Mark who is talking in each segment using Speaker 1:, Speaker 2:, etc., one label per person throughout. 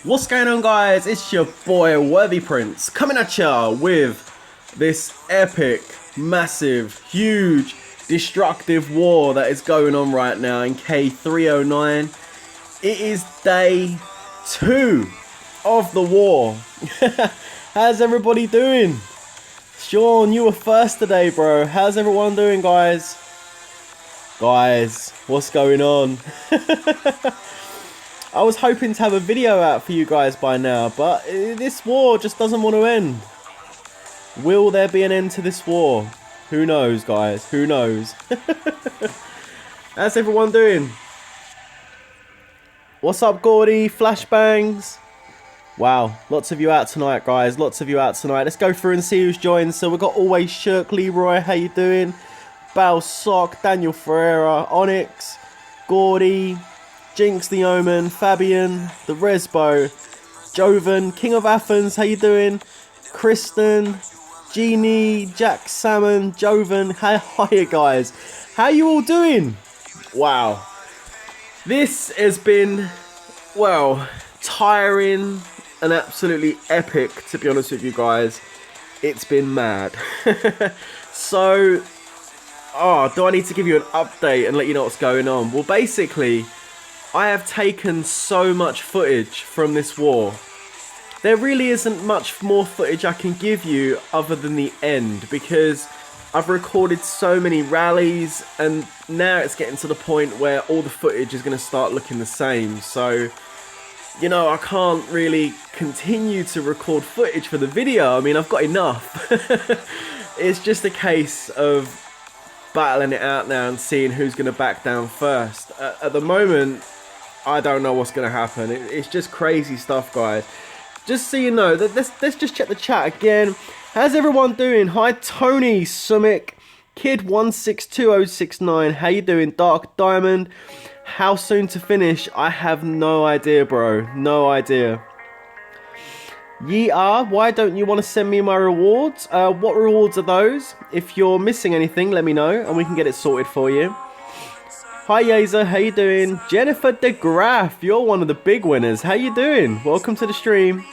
Speaker 1: What's going on, guys? It's your boy Worthy Prince coming at ya with this epic, massive, huge, destructive war that is going on right now in K309. It is day 2 of the war. How's everybody doing? Sean, you were first today, bro. How's everyone doing, guys? Guys, what's going on? I was hoping to have a video out for you guys by now, but this war just doesn't want to end. Will there be an end to this war? Who knows, guys? Who knows? How's everyone doing? What's up, Gordy? Flashbangs? Wow, lots of you out tonight, guys. Lots of you out tonight. Let's go through and see who's joined. So we've got Always Shirk, Leroy, how you doing? Bal Sock, Daniel Ferreira, Onyx, Gordy, Jinx the Omen, Fabian, the Resbo, Joven, King of Athens, how you doing? Kristen, Genie, Jack Salmon, Joven, hiya guys. How you all doing? Wow. This has been, well, tiring and absolutely epic, to be honest with you guys. It's been mad. So, do I need to give you an update and let you know what's going on? Well, basically, I have taken so much footage from this war. There really isn't much more footage I can give you other than the end, because I've recorded so many rallies and now it's getting to the point where all the footage is going to start looking the same. So, you know, I can't really continue to record footage for the video. I mean, I've got enough. It's just a case of battling it out now and seeing who's going to back down first. At the moment, I don't know what's going to happen. It's just crazy stuff, guys. Just so you know, let's just check the chat again. How's everyone doing? Hi, Tony, Summik, Kid162069. How you doing? Dark Diamond. How soon to finish? I have no idea, bro. No idea. Why don't you want to send me my rewards? What rewards are those? If you're missing anything, let me know and we can get it sorted for you. Hi Yazer, how you doing? Jennifer DeGraff, you're one of the big winners. How you doing? Welcome to the stream.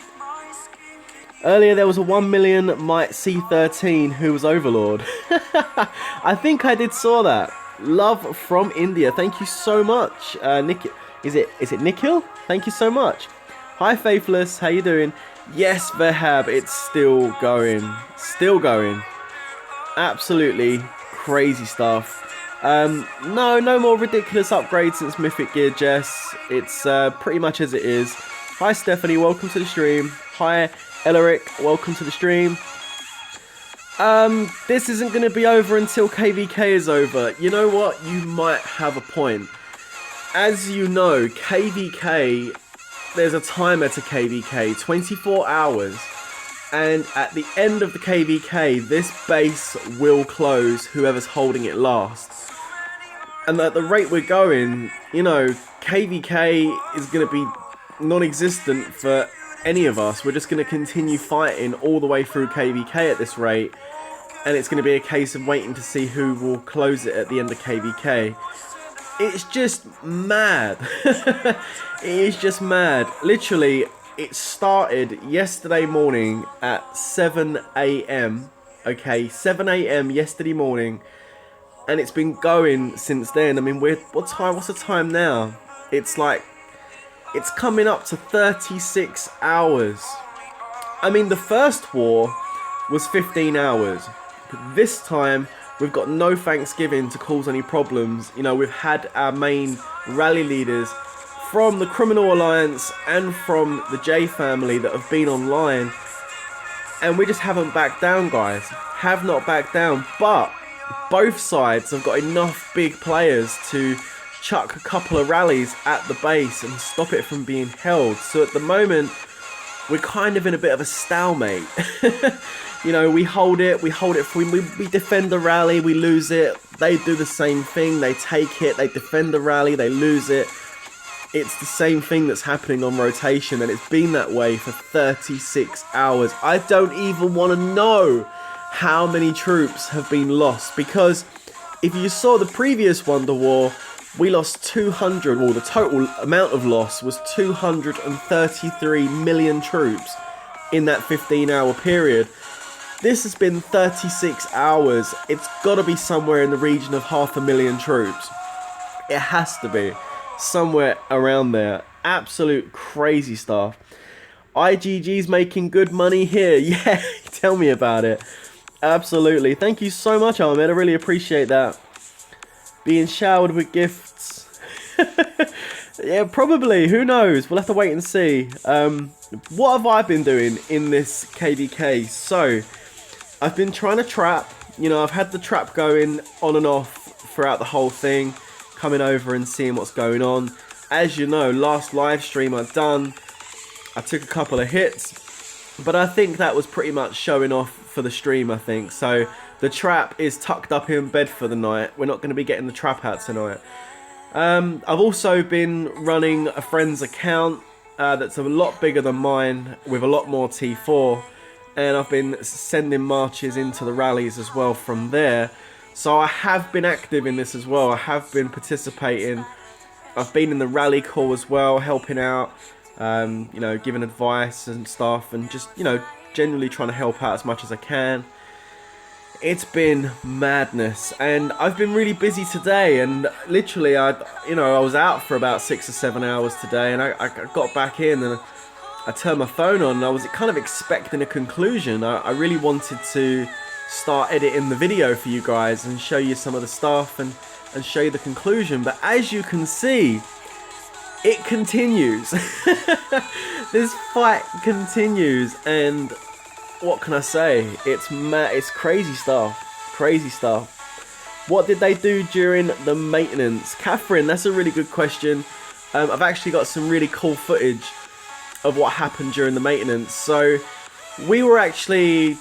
Speaker 1: Earlier there was a 1 million Might C13 who was Overlord. I think I did saw that. Love from India. Thank you so much. Is it Nikhil? Thank you so much. Hi Faithless, how you doing? Yes, Vehab, it's still going. Still going. Absolutely crazy stuff. No more ridiculous upgrades since Mythic Gear, Jess. It's pretty much as it is. Hi Stephanie, welcome to the stream. Hi Elaric, welcome to the stream. This isn't going to be over until KVK is over. You know what? You might have a point. As you know, KVK, there's a timer to KVK, 24 hours. And at the end of the KVK, this base will close, whoever's holding it last. And at the rate we're going, you know, KVK is going to be non-existent for any of us. We're just going to continue fighting all the way through KVK at this rate. And it's going to be a case of waiting to see who will close it at the end of KVK. It's just mad. It is just mad. Literally, it started yesterday morning at 7 AM. Okay, 7 AM yesterday morning. And it's been going since then. I mean, what's the time now? It's coming up to 36 hours. I mean, the first war was 15 hours. But this time, we've got no Thanksgiving to cause any problems. You know, we've had our main rally leaders from the Criminal Alliance and from the J family that have been online. And we just haven't backed down, guys. Have not backed down. But both sides have got enough big players to chuck a couple of rallies at the base and stop it from being held. So at the moment, we're kind of in a bit of a stalemate. You know, we hold it, we defend the rally, we lose it. They do the same thing, they take it, they defend the rally, they lose it. It's the same thing that's happening on rotation, and it's been that way for 36 hours. I don't even want to know how many troops have been lost, because if you saw the previous Wonder War, we lost 200, well, the total amount of loss was 233 million troops in that 15-hour period. This has been 36 hours. It's got to be somewhere in the region of 500,000 troops. It has to be somewhere around there. Absolute crazy stuff. IGG's making good money here. Yeah, tell me about it. Absolutely. Thank you so much, Ahmed. I really appreciate that. Being showered with gifts. Yeah, probably. Who knows? We'll have to wait and see. What have I been doing in this KVK? So, I've been trying to trap. You know, I've had the trap going on and off throughout the whole thing. Coming over and seeing what's going on. As you know, last live stream I'd done, I took a couple of hits. But I think that was pretty much showing off for the stream, I think. So, the trap is tucked up in bed for the night. We're not going to be getting the trap out tonight. I've also been running a friend's account that's a lot bigger than mine with a lot more T4. And I've been sending marches into the rallies as well from there. So I have been active in this as well. I have been participating. I've been in the rally call as well, helping out, you know, giving advice and stuff. And just, you know, generally trying to help out as much as I can. It's been madness, and I've been really busy today, and literally I was out for about 6 or 7 hours today, and I got back in and I turned my phone on and I was kind of expecting a conclusion. I really wanted to start editing the video for you guys and show you some of the stuff and show you the conclusion, but as you can see, it continues. This fight continues, and what can I say? It's mad. It's crazy stuff. Crazy stuff. What did they do during the maintenance? Catherine, that's a really good question. I've actually got some really cool footage of what happened during the maintenance. So we were actually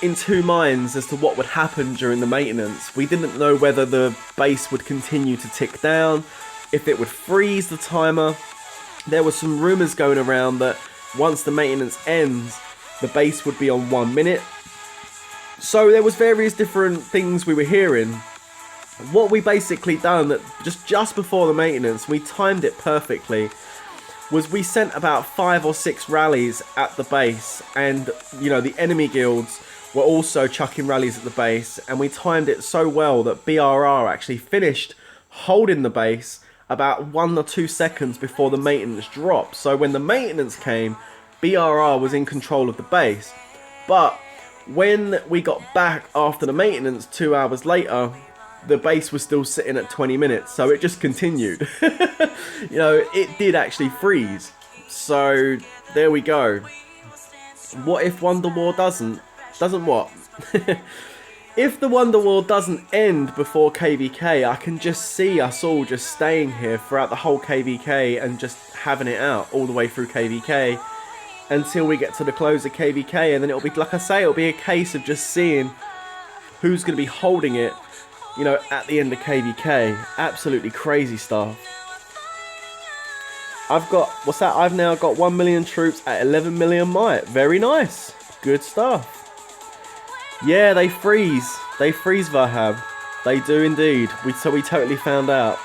Speaker 1: in two minds as to what would happen during the maintenance. We didn't know whether the base would continue to tick down, if it would freeze the timer. There were some rumours going around that once the maintenance ends, the base would be on 1 minute. So there was various different things we were hearing. What we basically done, that just before the maintenance, we timed it perfectly, was we sent about 5 or 6 rallies at the base, and you know, the enemy guilds were also chucking rallies at the base, and we timed it so well that BRR actually finished holding the base about 1 or 2 seconds before the maintenance dropped. So when the maintenance came, BRR was in control of the base. But when we got back after the maintenance 2 hours later, the base was still sitting at 20 minutes, so it just continued. You know, it did actually freeze. So there we go. What if Wonder War doesn't what? If the Wonder War doesn't end before KVK, I can just see us all just staying here throughout the whole KVK and just having it out all the way through KVK until we get to the close of KVK, and then it'll be, like I say, it'll be a case of just seeing who's going to be holding it, you know, at the end of KVK. Absolutely crazy stuff. I've got, what's that? I've now got 1 million troops at 11 million might. Very nice. Good stuff. Yeah, they freeze. They freeze, Vahab. They do indeed. So we totally found out.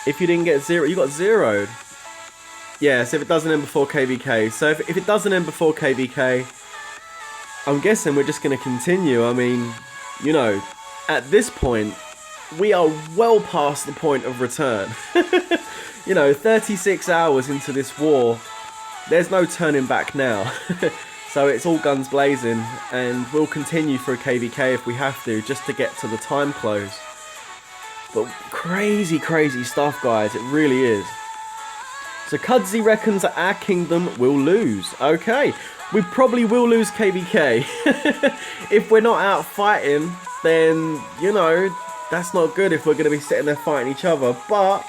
Speaker 1: If you didn't get 0, you got zeroed. Yes, if it doesn't end before KVK. So if it doesn't end before KVK, I'm guessing we're just going to continue. I mean, you know, at this point, we are well past the point of return. You know, 36 hours into this war, there's no turning back now. So it's all guns blazing, and we'll continue through KVK if we have to, just to get to the time close. But crazy, crazy stuff, guys. It really is. So Kudzi reckons that our kingdom will lose. Okay, we probably will lose KVK. If we're not out fighting, then, you know, that's not good if we're going to be sitting there fighting each other. But,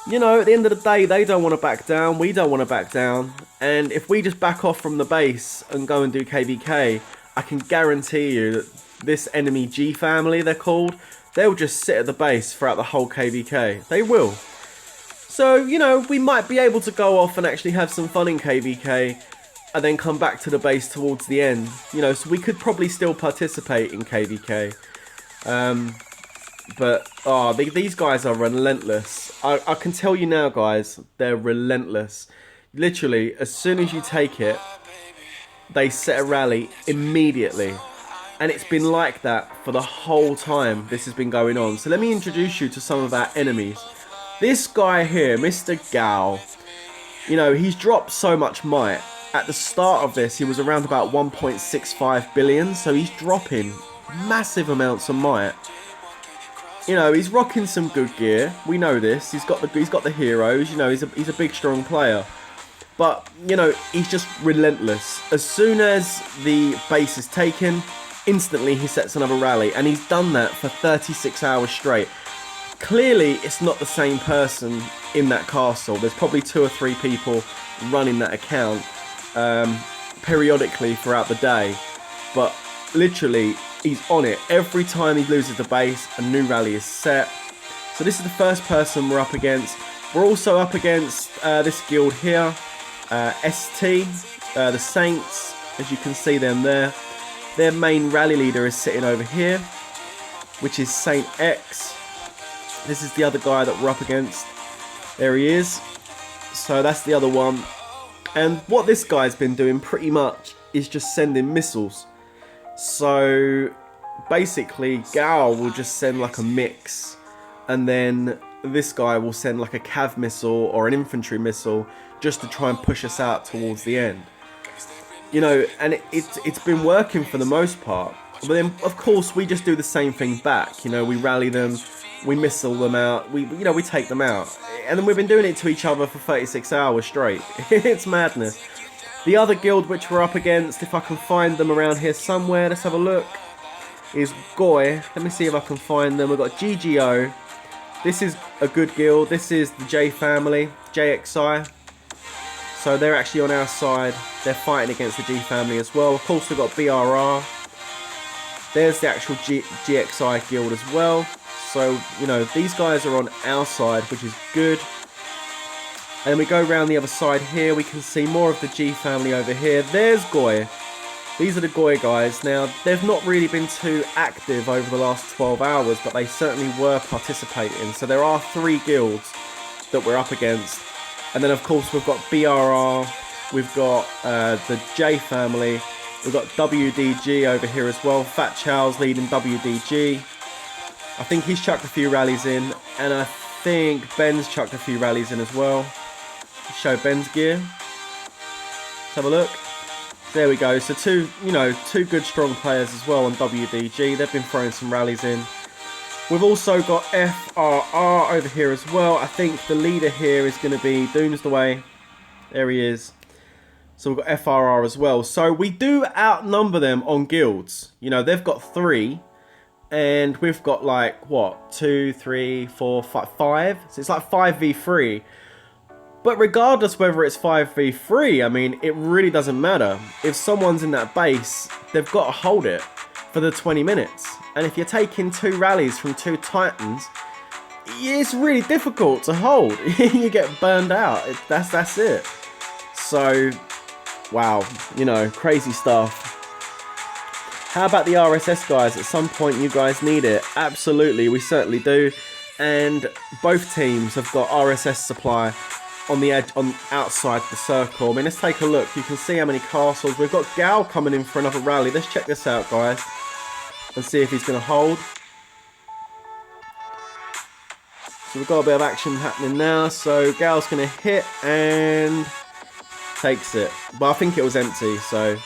Speaker 1: you know, at the end of the day, they don't want to back down. We don't want to back down. And if we just back off from the base and go and do KVK, I can guarantee you that this enemy G family, they're called, they'll just sit at the base throughout the whole KVK. They will. So, you know, we might be able to go off and actually have some fun in KVK and then come back to the base towards the end. You know, so we could probably still participate in KVK. But, oh, these guys are relentless. I can tell you now, guys, they're relentless. Literally, as soon as you take it, they set a rally immediately. And it's been like that for the whole time this has been going on. So let me introduce you to some of our enemies. This guy here, Mr. Gao, you know, he's dropped so much might. At the start of this, he was around about 1.65 billion. So he's dropping massive amounts of might. You know, he's rocking some good gear. We know this. He's got the heroes. You know, he's a big, strong player. But, you know, he's just relentless. As soon as the base is taken, instantly he sets another rally. And he's done that for 36 hours straight. Clearly, it's not the same person in that castle. There's probably 2 or 3 people running that account periodically throughout the day. But literally, he's on it. Every time he loses the base, a new rally is set. So this is the first person we're up against. We're also up against this guild here. ST, the Saints, as you can see them there. Their main rally leader is sitting over here, which is Saint X. This is the other guy that we're up against. There he is. So that's the other one. And what this guy's been doing pretty much is just sending missiles. So basically Gao will just send like a mix, and then this guy will send like a cav missile or an infantry missile just to try and push us out towards the end. You know, and it's been working for the most part. But then of course we just do the same thing back. You know, we rally them, we missile them out, we take them out. And then we've been doing it to each other for 36 hours straight. It's madness. The other guild which we're up against, if I can find them around here somewhere, let's have a look, is Goy. Let me see if I can find them. We've got GGO. This is a good guild. This is the J family, JXI. So they're actually on our side. They're fighting against the G family as well. Of course, we've got BRR. There's the actual GXI guild as well. So, you know, these guys are on our side, which is good. And then we go around the other side here. We can see more of the G family over here. There's Goy. These are the Goy guys. Now, they've not really been too active over the last 12 hours, but they certainly were participating. So there are 3 guilds that we're up against. And then, of course, we've got BRR. We've got the J family. We've got WDG over here as well. Fat Chow's leading WDG. I think he's chucked a few rallies in. And I think Ben's chucked a few rallies in as well. Show Ben's gear. Let's have a look. There we go. So two good strong players as well on WDG. They've been throwing some rallies in. We've also got FRR over here as well. I think the leader here is going to be Doomsday. There he is. So we've got FRR as well. So we do outnumber them on guilds. You know, they've got 3. And we've got like, what? 2, 3, 4, 5. So it's like 5v3. But regardless whether it's 5v3, I mean, it really doesn't matter. If someone's in that base, they've got to hold it for the 20 minutes. And if you're taking 2 rallies from 2 titans, it's really difficult to hold. You get burned out. That's it. So, wow, you know, crazy stuff. How about the RSS guys? At some point you guys need it. Absolutely, we certainly do. And both teams have got RSS supply on the edge, outside the circle. I mean, let's take a look. You can see how many castles. We've got Gal coming in for another rally. Let's check this out, guys, and see if he's going to hold. So we've got a bit of action happening now. So Gal's going to hit and takes it. But I think it was empty, so...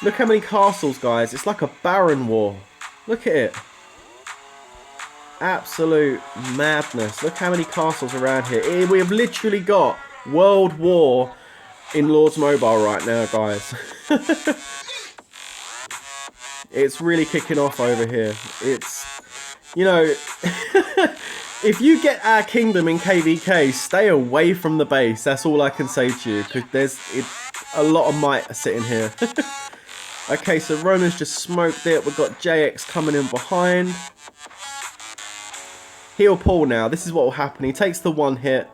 Speaker 1: Look how many castles, guys. It's like a Baron War. Look at it. Absolute madness. Look how many castles around here. We have literally got World War in Lords Mobile right now, guys. It's really kicking off over here. It's, you know, if you get our kingdom in KVK, stay away from the base. That's all I can say to you, because there's a lot of might sitting here. Okay, so Roman's just smoked it. We've got JX coming in behind. He'll pull now. This is what will happen. He takes the 1 hit,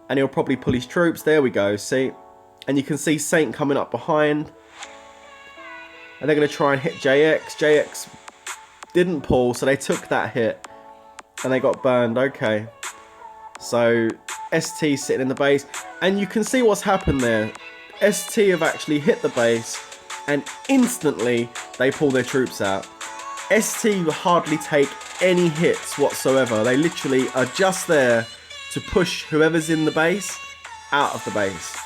Speaker 1: and he'll probably pull his troops. There we go, see? And you can see Saint coming up behind. And they're going to try and hit JX. JX didn't pull, so they took that hit. and they got burned. Okay. So ST sitting in the base, and you can see what's happened there. ST have actually hit the base, and instantly they pull their troops out. ST hardly take any hits whatsoever. They literally are just there to push whoever's in the base out of the base.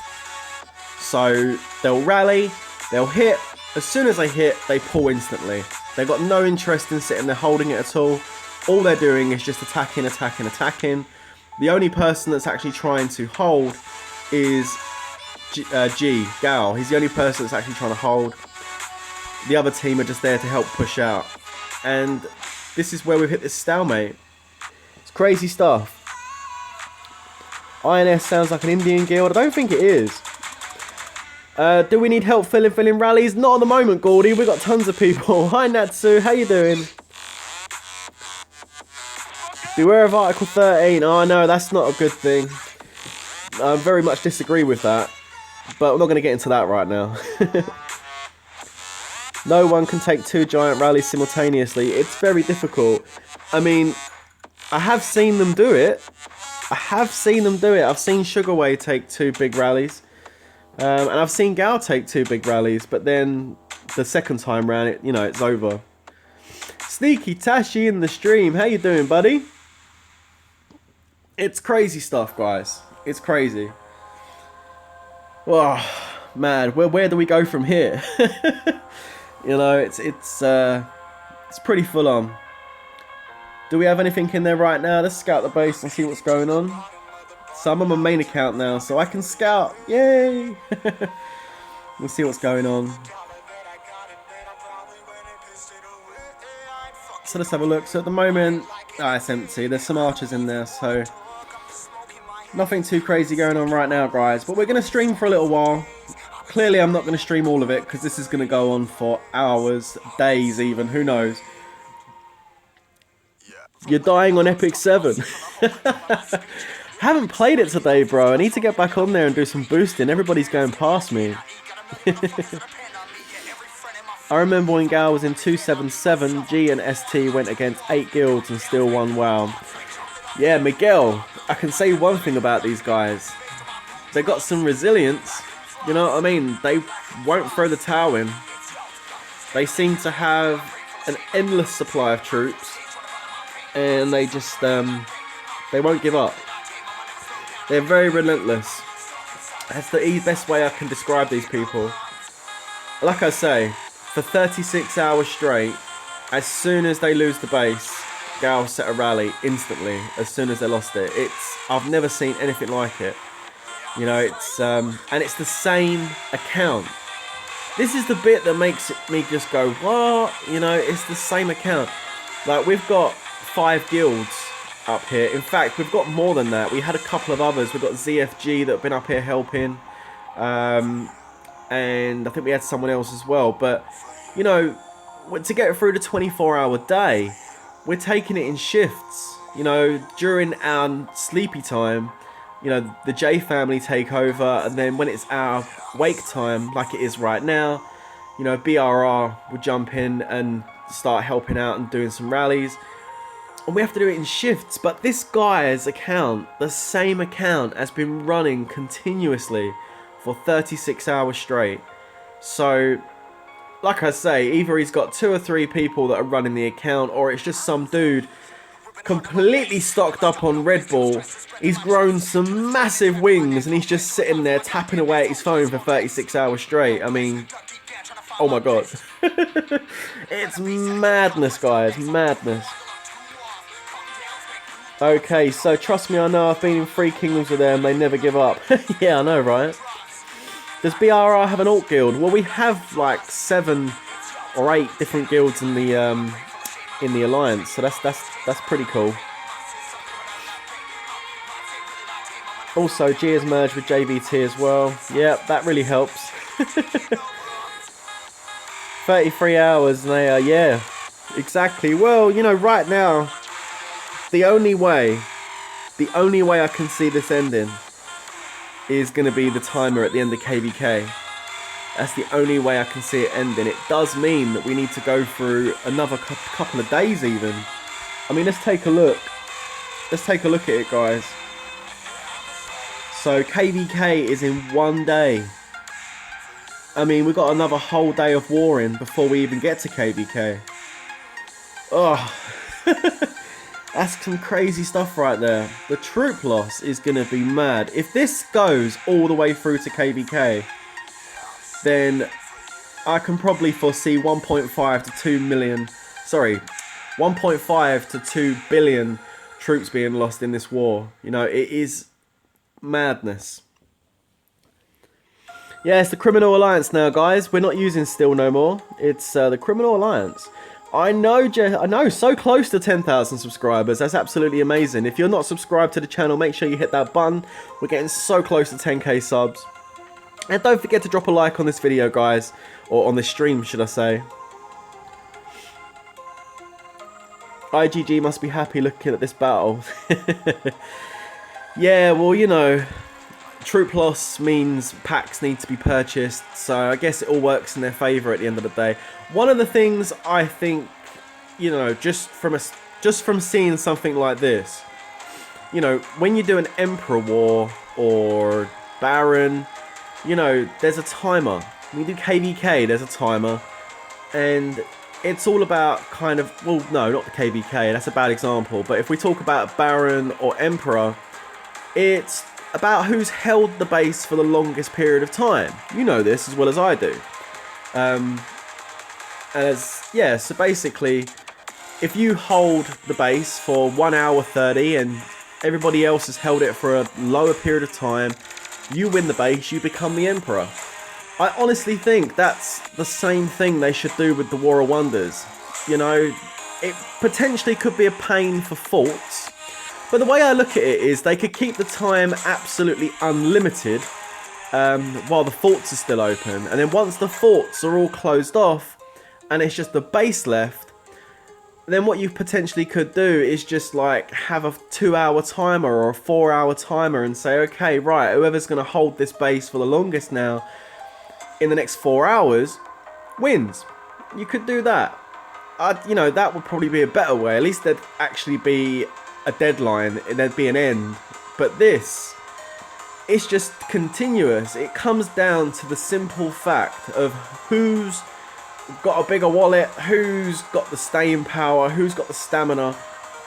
Speaker 1: So they'll rally, they'll hit. As soon as they hit, they pull instantly. They've got no interest in sitting there holding it at all. All they're doing is just attacking, attacking, attacking. The only person that's actually trying to hold is Gal. He's the only person that's actually trying to hold. The other team are just there to help push out. And this is where we've hit this stalemate. It's crazy stuff. INS sounds like an Indian guild. I don't think it is. Do we need help filling rallies? Not at the moment, Gordy. We've got tons of people. Hi, Natsu. How you doing? Beware of Article 13. Oh, no, that's not a good thing. I very much disagree with that. But I'm not going to get into that right now. No one can take 2 giant rallies simultaneously. It's very difficult. I mean, I have seen them do it. I've seen Sugarway take 2 big rallies. And I've seen Gal take 2 big rallies. But then the second time round, it's over. Sneaky Tashi in the stream. How you doing, buddy? It's crazy stuff, guys. It's crazy. Oh, man. Where do we go from here? It's pretty full on. Do we have anything in there right now? Let's scout the base and see what's going on. So I'm on my main account now, so I can scout. Yay! We'll see what's going on. So let's have a look. So at the moment, it's empty. There's some archers in there, so nothing too crazy going on right now, guys. But we're going to stream for a little while. Clearly, I'm not going to stream all of it because this is going to go on for hours, days even. Who knows? You're dying on Epic 7. Haven't played it today, bro. I need to get back on there and do some boosting. Everybody's going past me. I remember when Gal was in 277, G and ST went against 8 guilds and still won WoW. Yeah, Miguel, I can say one thing about these guys. They got some resilience. You know what I mean? They won't throw the towel in. They seem to have an endless supply of troops. And they just, they won't give up. They're very relentless. That's the best way I can describe these people. Like I say, for 36 hours straight, as soon as they lose the base, Gal set a rally instantly, as soon as they lost it. I've never seen anything like it. And it's the same account. This is the bit that makes me just go, what? It's the same account. Like, we've got 5 guilds up here. In fact, we've got more than that. We had a couple of others. We've got ZFG that have been up here helping. And I think we had someone else as well. But, to get through the 24-hour day, we're taking it in shifts. During our sleepy time, the J family take over. And then when it's our wake time, like it is right now, BRR will jump in and start helping out and doing some rallies. And we have to do it in shifts. But this guy's account, the same account, has been running continuously for 36 hours straight. So, like I say, either he's got 2 or 3 people that are running the account, or it's just some dude completely stocked up on Red Bull. He's grown some massive wings and he's just sitting there tapping away at his phone for 36 hours straight. I mean, oh my god. It's madness, guys. Madness. Okay, so trust me, I know I've been in 3 kingdoms with them. They never give up. Yeah, I know, right? Does BRR have an alt guild? Well, we have like 7 or 8 different guilds in the alliance, so that's pretty cool. Also, G has merged with JVT as well. Yeah, that really helps. 33 hours, and they are, yeah, exactly. Well, right now, the only way I can see this ending is going to be the timer at the end of KVK. That's the only way I can see it ending. It does mean that we need to go through another couple of days even. I mean, let's take a look. let's take a look at it, guys. So KVK is in 1 day. I mean, we've got another whole day of warring before we even get to KVK. Oh, that's some crazy stuff right there. The troop loss is going to be mad. If this goes all the way through to KVK, then I can probably foresee 1.5 to 2 million, sorry, 1.5 to 2 billion troops being lost in this war. You know, it is madness. Yeah, it's the Criminal Alliance now, guys. We're not using Steel no more. It's the Criminal Alliance. I know, so close to 10,000 subscribers. That's absolutely amazing. If you're not subscribed to the channel, make sure you hit that button. We're getting so close to 10k subs. And don't forget to drop a like on this video, guys. Or on this stream, should I say. IGG must be happy looking at this battle. Yeah, well, you know, troop loss means packs need to be purchased, so I guess it all works in their favour at the end of the day. One of the things I think, you know, just from seeing something like this, you know, when you do an Emperor War or Baron, you know, there's a timer. When you do KVK, there's a timer, and it's all about kind of, well, no, not the KVK, that's a bad example, but if we talk about Baron or Emperor, it's about who's held the base for the longest period of time. You know this as well as I do. So basically, if you hold the base for 1 hour 30 and everybody else has held it for a lower period of time, you win the base, you become the Emperor. I honestly think that's the same thing they should do with the War of Wonders. You know, it potentially could be a pain for forts, but the way I look at it is they could keep the time absolutely unlimited while the forts are still open. And then once the forts are all closed off and it's just the base left, then what you potentially could do is just like have a 2-hour timer or a 4-hour timer and say, okay, right, whoever's going to hold this base for the longest now in the next 4 hours wins. You could do that. You know, that would probably be a better way. At least there'd actually be a deadline and there'd be an end. But this, it's just continuous. It comes down to the simple fact of who's got a bigger wallet, who's got the staying power, who's got the stamina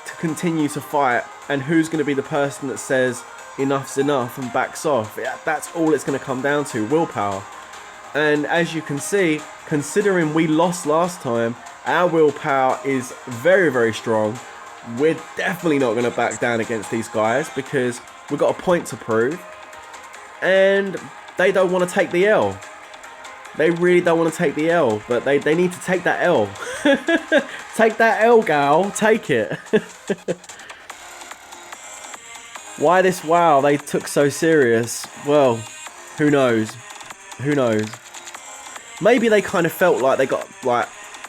Speaker 1: to continue to fight, and who's going to be the person that says enough's enough and backs off. That's all it's going to come down to, willpower. And as you can see, considering we lost last time, our willpower is very, very strong. We're definitely not going to back down against these guys because we've got a point to prove. And they don't want to take the L. They really don't want to take the L, but they need to take that L. Take that L, gal. Take it. Why this wow they took so serious? Well, who knows? Who knows? Maybe they kind of felt like they got like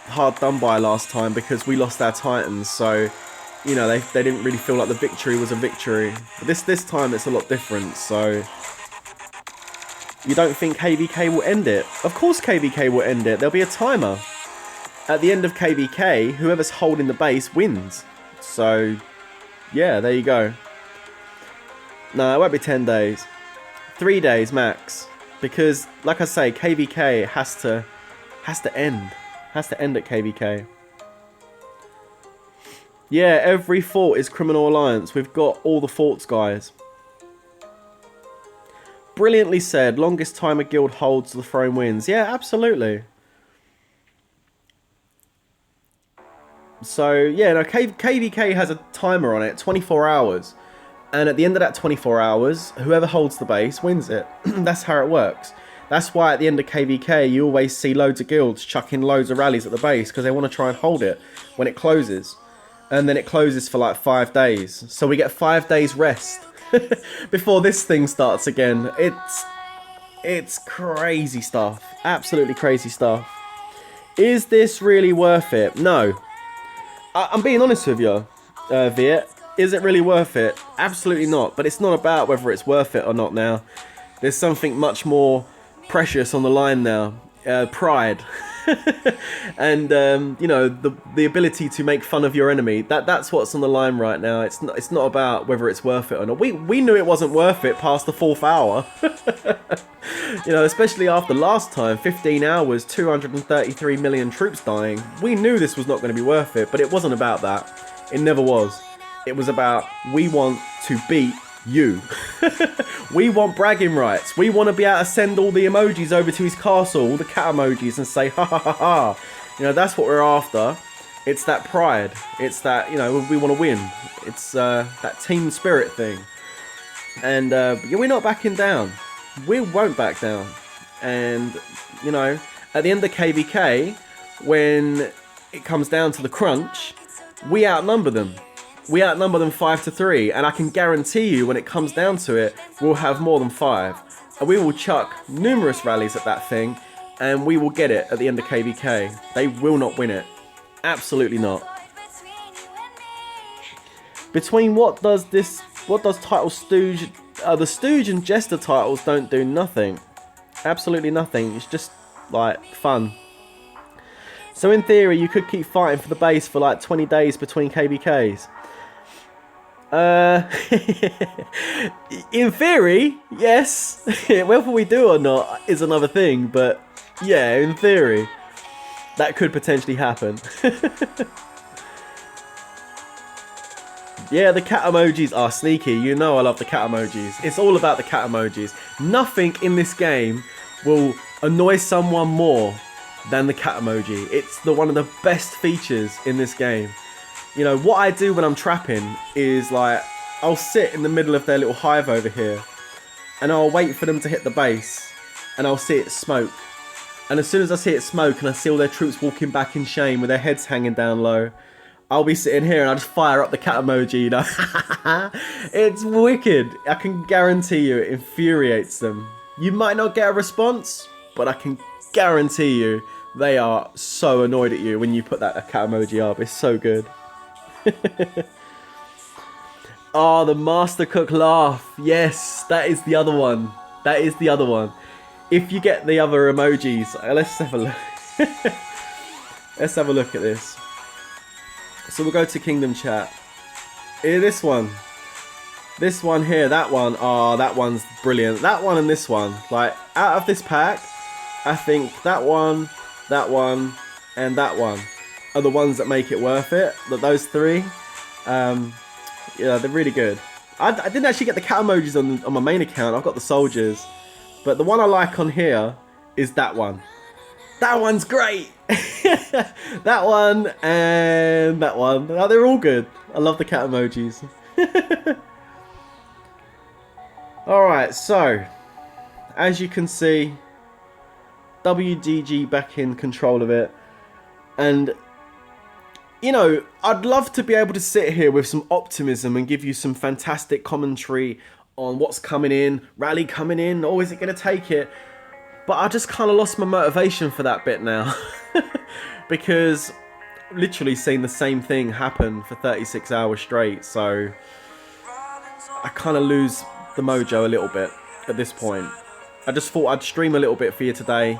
Speaker 1: hard done by last time because we lost our Titans, so you know they didn't really feel like the victory was a victory. But this time it's a lot different, so you don't think KVK will end it? Of course KVK will end it. There'll be a timer. At the end of KVK, whoever's holding the base wins. So yeah, there you go. No, it won't be 10 days. 3 days max. Because, like I say, KVK has to end. Has to end at KVK. Yeah, every fort is Criminal Alliance. We've got all the forts, guys. Brilliantly said. Longest time a guild holds, the throne wins. Yeah, absolutely. So, yeah, no, KVK has a timer on it, 24 hours. And at the end of that 24 hours, whoever holds the base wins it. That's how it works. That's why at the end of KVK, you always see loads of guilds chucking loads of rallies at the base because they want to try and hold it when it closes. And then it closes for like 5 days. So we get 5 days rest before this thing starts again. It's crazy stuff. Absolutely crazy stuff. Is this really worth it? No. I'm being honest with you, Viet. Is it really worth it? Absolutely not. But it's not about whether it's worth it or not now. There's something much more precious on the line now. Pride. And you know, the ability to make fun of your enemy. That's what's on the line right now. It's not about whether it's worth it or not. We knew it wasn't worth it past the 4th hour. You know, especially after last time, 15 hours, 233 million troops dying. We knew this was not going to be worth it, but it wasn't about that. It never was. It was about, we want to beat you. We want bragging rights. We want to be able to send all the emojis over to his castle, all the cat emojis, and say ha ha ha ha. You know, that's what we're after. It's that pride. It's that, you know, we want to win. It's that team spirit thing. And yeah, we're not backing down. We won't back down. And, you know, at the end of KVK, when it comes down to the crunch, we outnumber them. We outnumber them 5-3, and I can guarantee you when it comes down to it, we'll have more than 5. And we will chuck numerous rallies at that thing, and we will get it at the end of KVK. They will not win it. Absolutely not. Between what does title Stooge... the Stooge and Jester titles don't do nothing. Absolutely nothing. It's just, like, fun. So in theory, you could keep fighting for the base for like 20 days between KVKs. In theory, yes. Whether we do or not is another thing, but yeah, in theory, that could potentially happen. Yeah, the cat emojis are sneaky. You know I love the cat emojis. It's all about the cat emojis. Nothing in this game will annoy someone more than the cat emoji. It's one of the best features in this game. You know, what I do when I'm trapping is like, I'll sit in the middle of their little hive over here and I'll wait for them to hit the base and I'll see it smoke. And as soon as I see it smoke and I see all their troops walking back in shame with their heads hanging down low, I'll be sitting here and I'll just fire up the cat emoji, you know. It's wicked. I can guarantee you it infuriates them. You might not get a response, but I can guarantee you they are so annoyed at you when you put that cat emoji up. It's so good. Oh, the Master Cook laugh. Yes, that is the other one. That is the other one. If you get the other emojis, let's have a look. Let's have a look at this. So we'll go to Kingdom Chat. This one. This one here, that one. Oh, that one's brilliant. That one and this one. Like, out of this pack, I think that one, and that one are the ones that make it worth it. Those three, yeah, they're really good. I didn't actually get the cat emojis on my main account. I've got the soldiers, but the one I like on here is that one. That one's great. That one and that one. Oh, they're all good. I love the cat emojis. Alright, so as you can see, WDG back in control of it. And, you know, I'd love to be able to sit here with some optimism and give you some fantastic commentary on what's coming in, rally coming in, or is it going to take it? But I just kind of lost my motivation for that bit now. Because I've literally seen the same thing happen for 36 hours straight. So I kind of lose the mojo a little bit at this point. I just thought I'd stream a little bit for you today,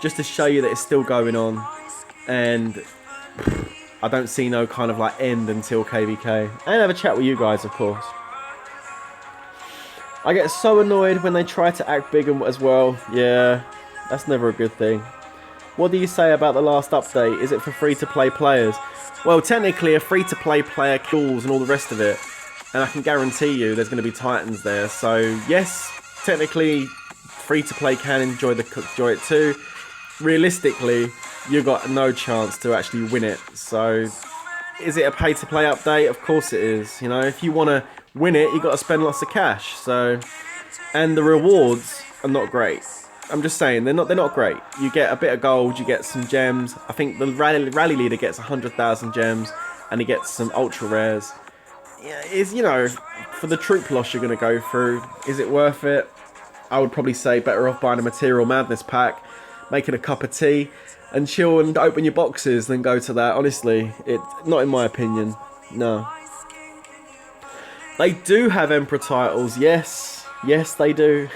Speaker 1: just to show you that it's still going on. And I don't see no kind of like end until KVK. And have a chat with you guys, of course. I get so annoyed when they try to act big as well. Yeah, that's never a good thing. What do you say about the last update? Is it for free-to-play players? Well, technically a free-to-play player kills and all the rest of it. And I can guarantee you there's going to be Titans there. So, yes, technically free-to-play can enjoy it too. Realistically, you've got no chance to actually win it. So, is it a pay-to-play update? Of course it is. You know, if you want to win it, you've got to spend lots of cash. So, and the rewards are not great. I'm just saying, they're not great. You get a bit of gold, you get some gems. I think the rally leader gets 100,000 gems, and he gets some ultra rares. Yeah, you know, for the troop loss you're going to go through, is it worth it? I would probably say better off buying a Material Madness pack, making a cup of tea, and chill and open your boxes than go to that. Honestly, not in my opinion. No. They do have Emperor titles, yes. Yes, they do.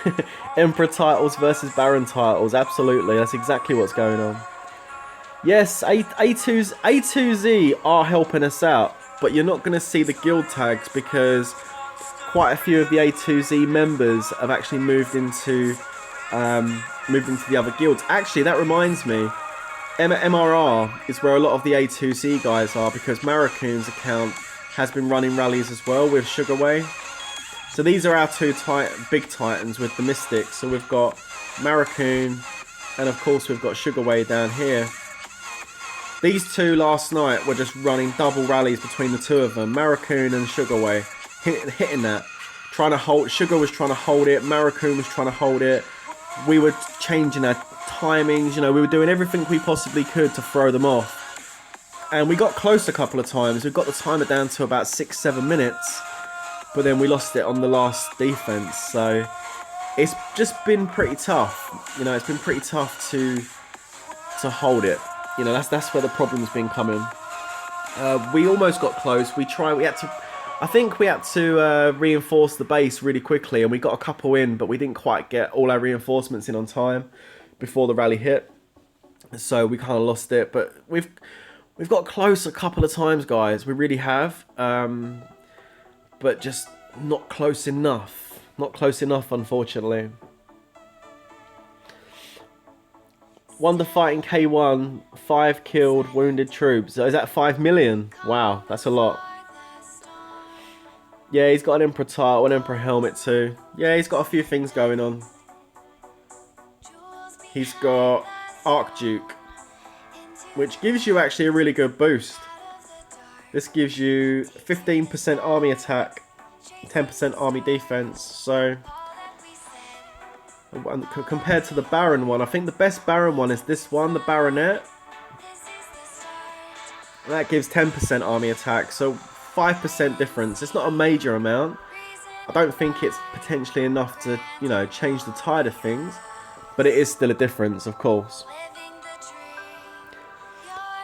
Speaker 1: Emperor titles versus Baron titles, absolutely. That's exactly what's going on. Yes, A2Z are helping us out, but you're not going to see the guild tags because quite a few of the A2Z members have actually moved into the other guilds. Actually, that reminds me, MRR is where a lot of the A2Z guys are because Maracoon's account has been running rallies as well with Sugarway. So these are our two big titans with the Mystics. So we've got Maracoon and of course we've got Sugarway down here. These two last night were just running double rallies between the two of them, Maracoon and Sugarway, hitting that. Trying to hold, Sugar was trying to hold it, Maracoon was trying to hold it. We were changing our timings, you know, we were doing everything we possibly could to throw them off. And we got close a couple of times. We got the timer down to about 6-7 minutes, but then we lost it on the last defense. So it's just been pretty tough. You know, it's been pretty tough to hold it. You know, that's where the problem's been coming. We almost got close. I think we had to reinforce the base really quickly, and we got a couple in, but we didn't quite get all our reinforcements in on time before the rally hit. So we kind of lost it, but we've got close a couple of times, guys. We really have, but just not close enough. Not close enough, unfortunately. Wonder fighting K1, 5 killed, wounded troops. So is that 5 million? Wow, that's a lot. Yeah, he's got an Emperor title, an Emperor helmet too. Yeah, he's got a few things going on. He's got Archduke, which gives you actually a really good boost. This gives you 15% army attack, 10% army defense. So compared to the Baron one, I think the best Baron one is this one, the Baronet. That gives 10% army attack, so 5% difference. It's not a major amount. I don't think it's potentially enough to, you know, change the tide of things, but it is still a difference, of course.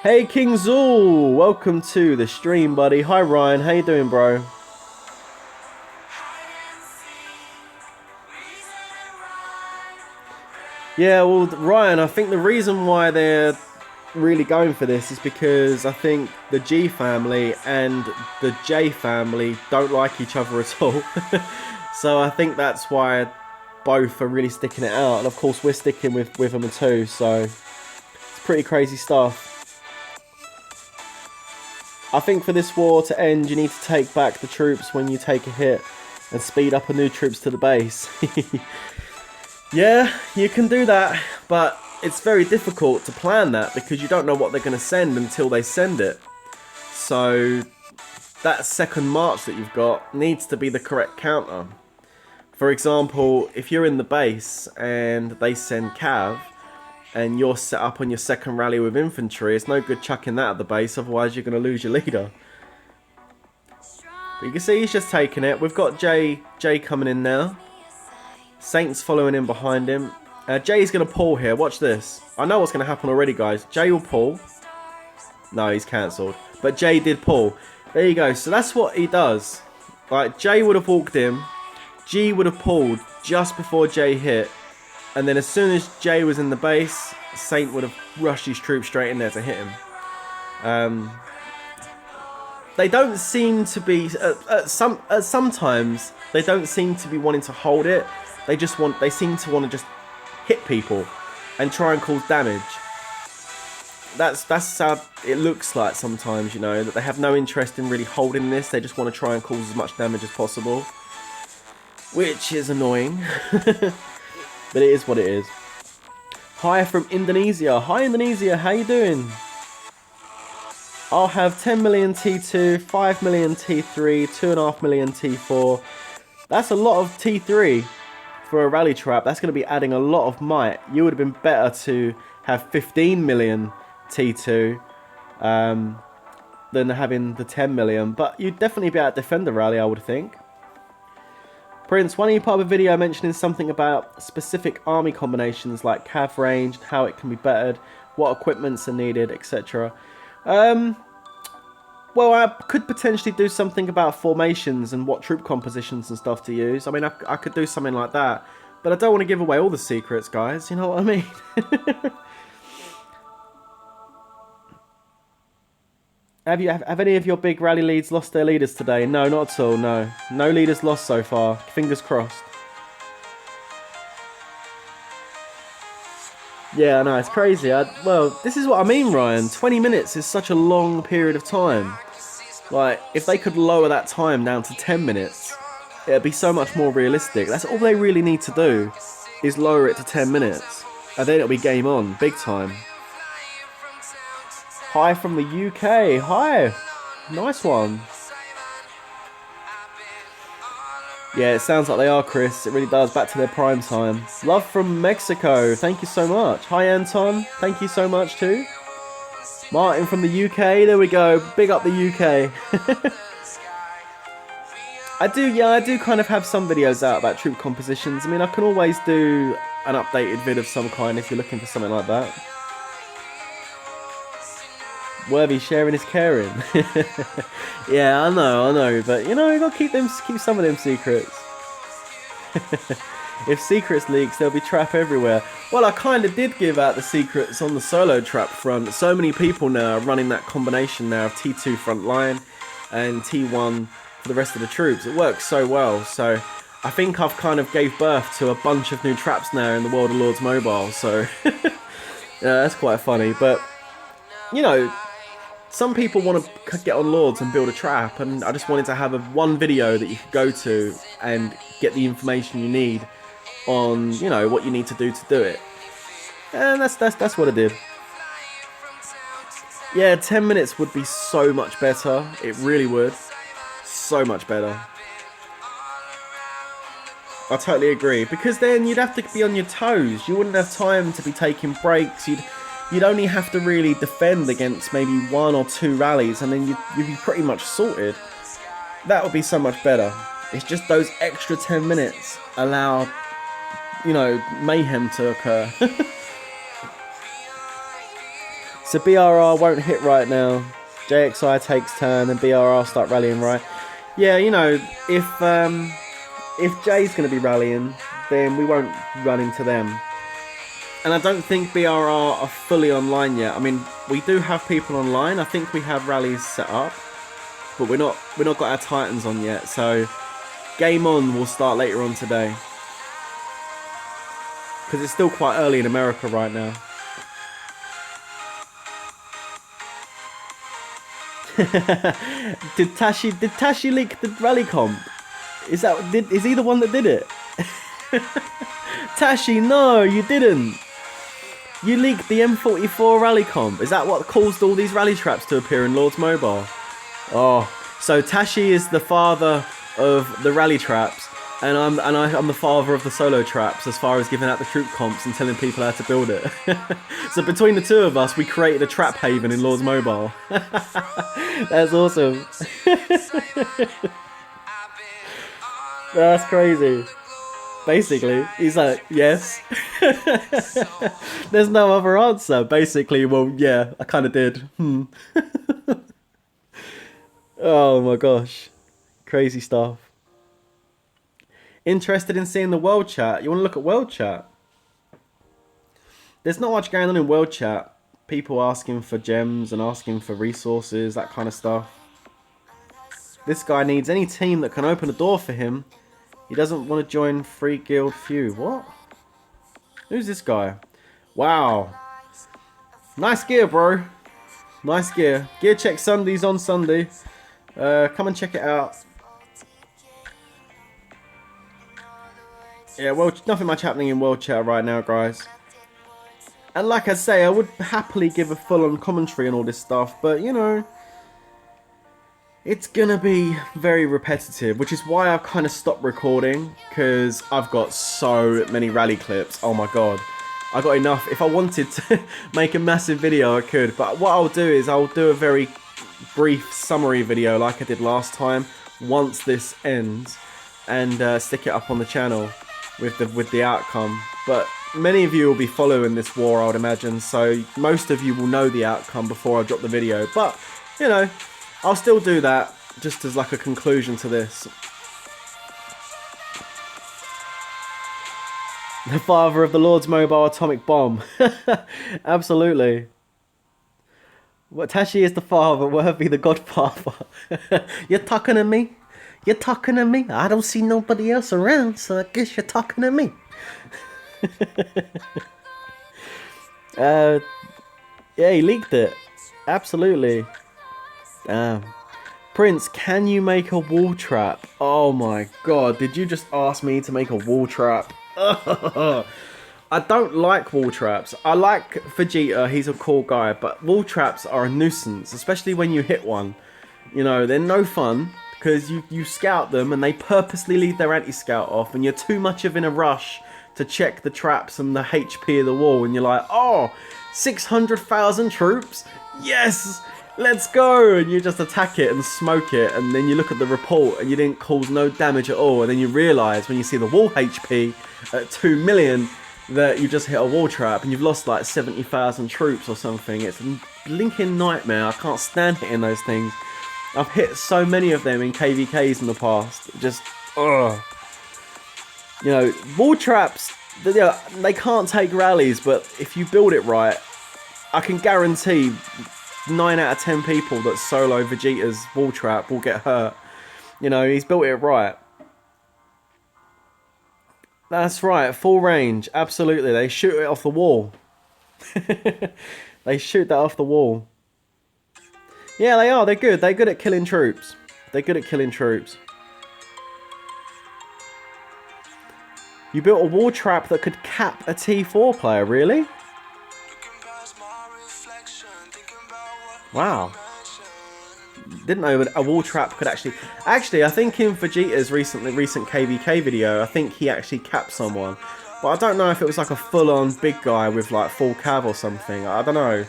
Speaker 1: Hey King Zool, welcome to the stream, buddy. Hi Ryan, how you doing, bro? Yeah, well, Ryan, I think the reason why they're really going for this is because I think the G family and the J family don't like each other at all. So I think that's why both are really sticking it out. And of course, we're sticking with them too. So it's pretty crazy stuff. I think for this war to end, you need to take back the troops when you take a hit and speed up a new troops to the base. Yeah, you can do that, but it's very difficult to plan that because you don't know what they're going to send until they send it. So that second march that you've got needs to be the correct counter. For example, if you're in the base and they send Cav and you're set up on your second rally with infantry, it's no good chucking that at the base, otherwise you're going to lose your leader. But you can see he's just taking it. We've got Jay coming in now. Saint's following in behind him. Jay's going to pull here. Watch this. I know what's going to happen already, guys. Jay will pull. No, he's cancelled. But Jay did pull. There you go. So that's what he does. Like, Jay would have walked in. G would have pulled just before Jay hit. And then as soon as Jay was in the base, Saint would have rushed his troops straight in there to hit him. They don't seem to be... sometimes, they don't seem to be wanting to hold it. They seem to want to just hit people and try and cause damage. That's how it looks like sometimes, you know, that they have no interest in really holding this. They just want to try and cause as much damage as possible, which is annoying. But it is what it is. Hi from Indonesia. Hi Indonesia, how you doing? I'll have 10 million T2, 5 million T3, 2.5 million T4. That's a lot of T3. For a rally trap, that's going to be adding a lot of might. You would have been better to have 15 million T2 than having the 10 million. But you'd definitely be able to defend the rally, I would think. Prince, why don't you put up a video mentioning something about specific army combinations like cav range, how it can be bettered, what equipments are needed, etc. Well, I could potentially do something about formations and what troop compositions and stuff to use. I mean, I could do something like that. But I don't want to give away all the secrets, guys. You know what I mean? Have any of your big rally leads lost their leaders today? No, not at all. No, no leaders lost so far. Fingers crossed. Yeah, I know, it's crazy. Well, this is what I mean, Ryan. 20 minutes is such a long period of time. Like, if they could lower that time down to 10 minutes, it'd be so much more realistic. That's all they really need to do, is lower it to 10 minutes. And then it'll be game on, big time. Hi from the UK. Hi. Nice one. Yeah, it sounds like they are, Chris. It really does. Back to their prime time. Love from Mexico. Thank you so much. Hi, Anton. Thank you so much, too. Martin from the UK. There we go. Big up the UK. I do kind of have some videos out about troop compositions. I mean, I can always do an updated vid of some kind if you're looking for something like that. Worthy sharing is caring. Yeah, I know, but you know, you gotta keep some of them secrets. If secrets leaks, there'll be trap everywhere. Well, I kind of did give out the secrets on the solo trap front. So many people now are running that combination now of T2 front line and T1 for the rest of the troops. It works so well. So I think I've kind of gave birth to a bunch of new traps now in the world of Lords Mobile. So yeah, that's quite funny. But you know, some people want to get on Lords and build a trap, and I just wanted to have one video that you could go to and get the information you need on, you know, what you need to do it. And that's what I did. Yeah, 10 minutes would be so much better. It really would. So much better. I totally agree, because then you'd have to be on your toes. You wouldn't have time to be taking breaks. You'd only have to really defend against maybe 1 or 2 rallies, and then you'd be pretty much sorted. That would be so much better. It's just those extra 10 minutes allow, you know, mayhem to occur. So BRR won't hit right now. JXI takes turn and BRR start rallying right. Yeah, you know, if Jay's going to be rallying, then we won't run into them. And I don't think BRR are fully online yet. I mean, we do have people online. I think we have rallies set up, but we're not got our Titans on yet. So game on will start later on today, because it's still quite early in America right now. Did Tashi leak the rally comp? Is he the one that did it? Tashi, no, you didn't. You leaked the M44 rally comp. Is that what caused all these rally traps to appear in Lords Mobile? Oh, so Tashi is the father of the rally traps, and I'm the father of the solo traps as far as giving out the troop comps and telling people how to build it. So between the two of us, we created a trap haven in Lords Mobile. That's awesome. That's crazy. Basically, he's like, yes. There's no other answer. Basically, well, yeah, I kind of did. Oh my gosh. Crazy stuff. Interested in seeing the world chat? You want to look at world chat? There's not much going on in world chat. People asking for gems and asking for resources, that kind of stuff. This guy needs any team that can open a door for him. He doesn't want to join Free Guild Few. What? Who's this guy? Wow. Nice gear, bro. Nice gear. Gear check Sundays on Sunday. Come and check it out. Yeah, well, nothing much happening in World Chat right now, guys. And like I say, I would happily give a full-on commentary on all this stuff, but, you know, it's gonna be very repetitive, which is why I've kind of stopped recording, because I've got so many rally clips. Oh my god. I got enough. If I wanted to make a massive video, I could. But what I'll do is I'll do a very brief summary video like I did last time once this ends, and stick it up on the channel with the outcome. But many of you will be following this war, I would imagine, so most of you will know the outcome before I drop the video. But, you know, I'll still do that, just as like a conclusion to this. The father of the Lord's Mobile atomic bomb. Absolutely. What, Tashi is the father, Worthy the godfather. You're talking to me? You're talking to me? I don't see nobody else around, so I guess you're talking to me. uh, yeah, he leaked it. Absolutely. Damn. Prince, can you make a wall trap? Oh my god, did you just ask me to make a wall trap? I don't like wall traps. I like Vegeta, he's a cool guy, but wall traps are a nuisance, especially when you hit one. You know, they're no fun, because you scout them and they purposely leave their anti-scout off, and you're too much of in a rush to check the traps and the HP of the wall, and you're like, oh, 600,000 troops? Yes! Let's go! And you just attack it and smoke it, and then you look at the report and you didn't cause no damage at all, and then you realise when you see the wall HP at 2 million that you just hit a wall trap and you've lost like 70,000 troops or something. It's a blinking nightmare. I can't stand hitting those things. I've hit so many of them in KVKs in the past. Just, ugh. You know, wall traps, they can't take rallies, but if you build it right, I can guarantee 9 out of 10 people that solo Vegeta's wall trap will get hurt. You know, he's built it right. That's right, full range, absolutely. They shoot it off the wall. They shoot that off the wall. Yeah, they are, they're good. They're good at killing troops. They're good at killing troops. You built a wall trap that could cap a T4 player, really? Wow. Didn't know a wall trap could actually... Actually, I think in Vegeta's recent KVK video, I think he actually capped someone. But I don't know if it was like a full-on big guy with like full cav or something. I don't know.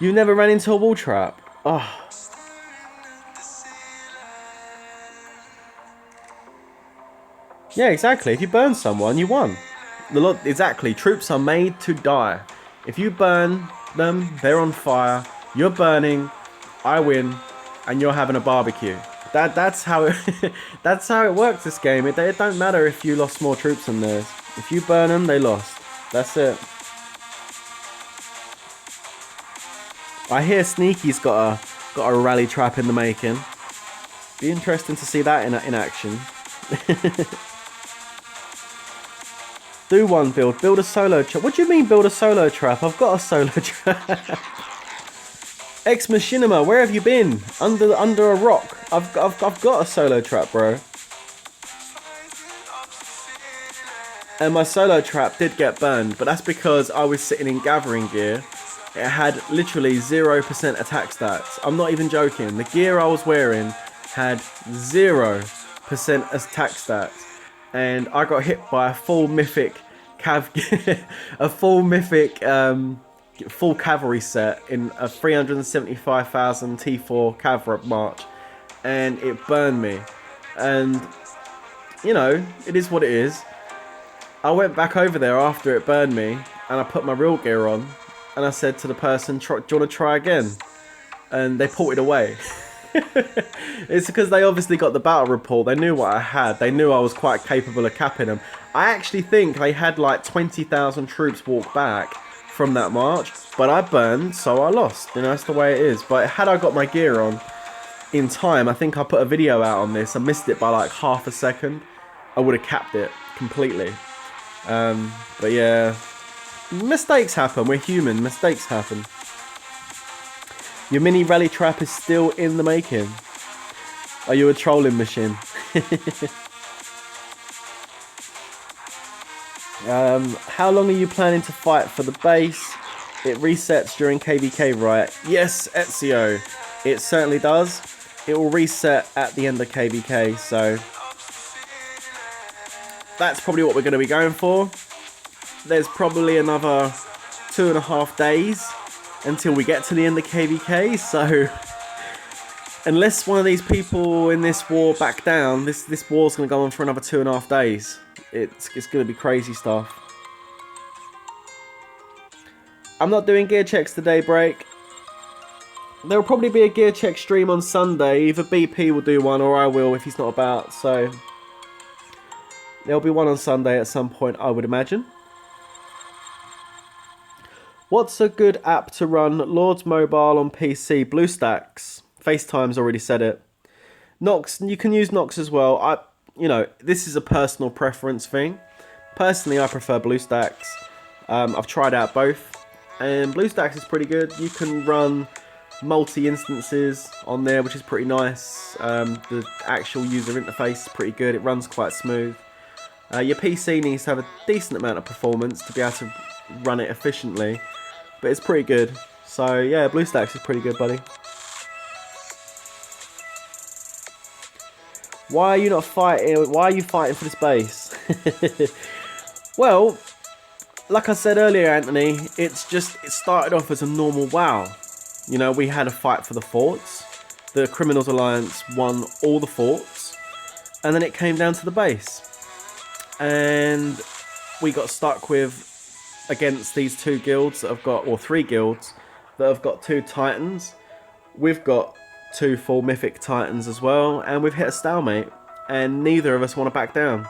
Speaker 1: You never ran into a wall trap? Oh. Yeah, exactly. If you burn someone, you won. Exactly. Troops are made to die. If you burn them, they're on fire, you're burning, I win, and you're having a barbecue. That's how it that's how it works, this game. It don't matter if you lost more troops than theirs. If you burn them, they lost. That's it. I hear Sneaky's got a rally trap in the making. Be interesting to see that in action. Do one build. Build a solo trap. What do you mean build a solo trap? I've got a solo trap. Ex Machinima, where have you been? Under a rock. I've got a solo trap, bro. And my solo trap did get burned, but that's because I was sitting in gathering gear. It had literally 0% attack stats. I'm not even joking. The gear I was wearing had 0% attack stats. And I got hit by a full mythic full cavalry set in a 375,000 T4 cavalry march, and it burned me. And you know, it is what it is. I went back over there after it burned me, and I put my real gear on, and I said to the person, do you want to try again? And they pulled it away. It's because they obviously got the battle report. They knew what I had. They knew I was quite capable of capping them. I actually think they had like 20,000 troops walk back from that march, but I burned, so I lost. You know, that's the way it is. But had I got my gear on in time, I think I put a video out on this. I missed it by like half a second. I would have capped it completely. But yeah, mistakes happen. We're human. Mistakes happen. Your mini rally trap is still in the making. Are you a trolling machine? How long are you planning to fight for the base? It resets during KVK, right? Yes, Ezio. It certainly does. It will reset at the end of KVK, so that's probably what we're going to be going for. There's probably another 2.5 days until we get to the end of KVK, so unless one of these people in this war back down, this war's going to go on for another 2.5 days. It's going to be crazy stuff. I'm not doing gear checks today, Break. There will probably be a gear check stream on Sunday. Either BP will do one or I will if he's not about, so there'll be one on Sunday at some point, I would imagine. What's a good app to run Lords Mobile on PC? BlueStacks. FaceTime's already said it. Nox, you can use Nox as well. This is a personal preference thing. Personally, I prefer BlueStacks. I've tried out both, and BlueStacks is pretty good. You can run multi-instances on there, which is pretty nice. The actual user interface is pretty good. It runs quite smooth. Your PC needs to have a decent amount of performance to be able to run it efficiently, but it's pretty good. So yeah, BlueStacks is pretty good, buddy. Why are you not fighting? Why are you fighting for this base? Well, like I said earlier, Anthony, it started off as a normal WoW. You know, we had a fight for the forts. The Criminals Alliance won all the forts, and then it came down to the base, and we got stuck with against these two guilds that have got, or three guilds that have got 2 titans. We've got 2 full mythic titans as well, and we've hit a stalemate, and neither of us want to back down.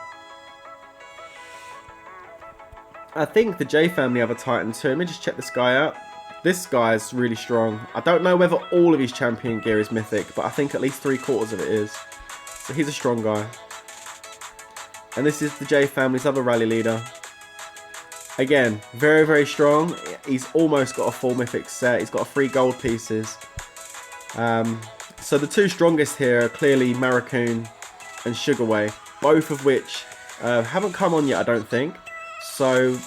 Speaker 1: I think the J family have a titan too. Let me just check this guy out. This guy is really strong. I don't know whether all of his champion gear is mythic, but I think at least 3/4 of it is. So he's a strong guy. And this is the J family's other rally leader. Again, very, very strong. He's almost got a full mythic set. He's got 3 gold pieces. So the 2 strongest here are clearly Marracoon and Sugarway, both of which haven't come on yet, I don't think. So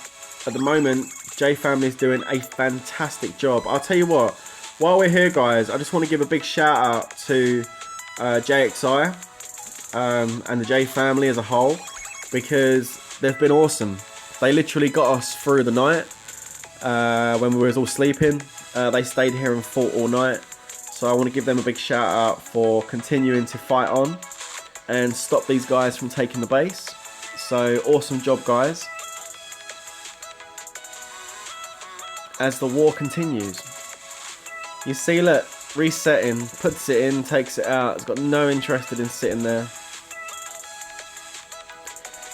Speaker 1: at the moment, J Family is doing a fantastic job. I'll tell you what, while we're here, guys, I just want to give a big shout out to JXI and the J Family as a whole, because they've been awesome. They literally got us through the night when we was all sleeping. They stayed here and fought all night. So I want to give them a big shout out for continuing to fight on and stop these guys from taking the base. So awesome job, guys. As the war continues. You see, look, resetting, puts it in, takes it out. It's got no interest in sitting there.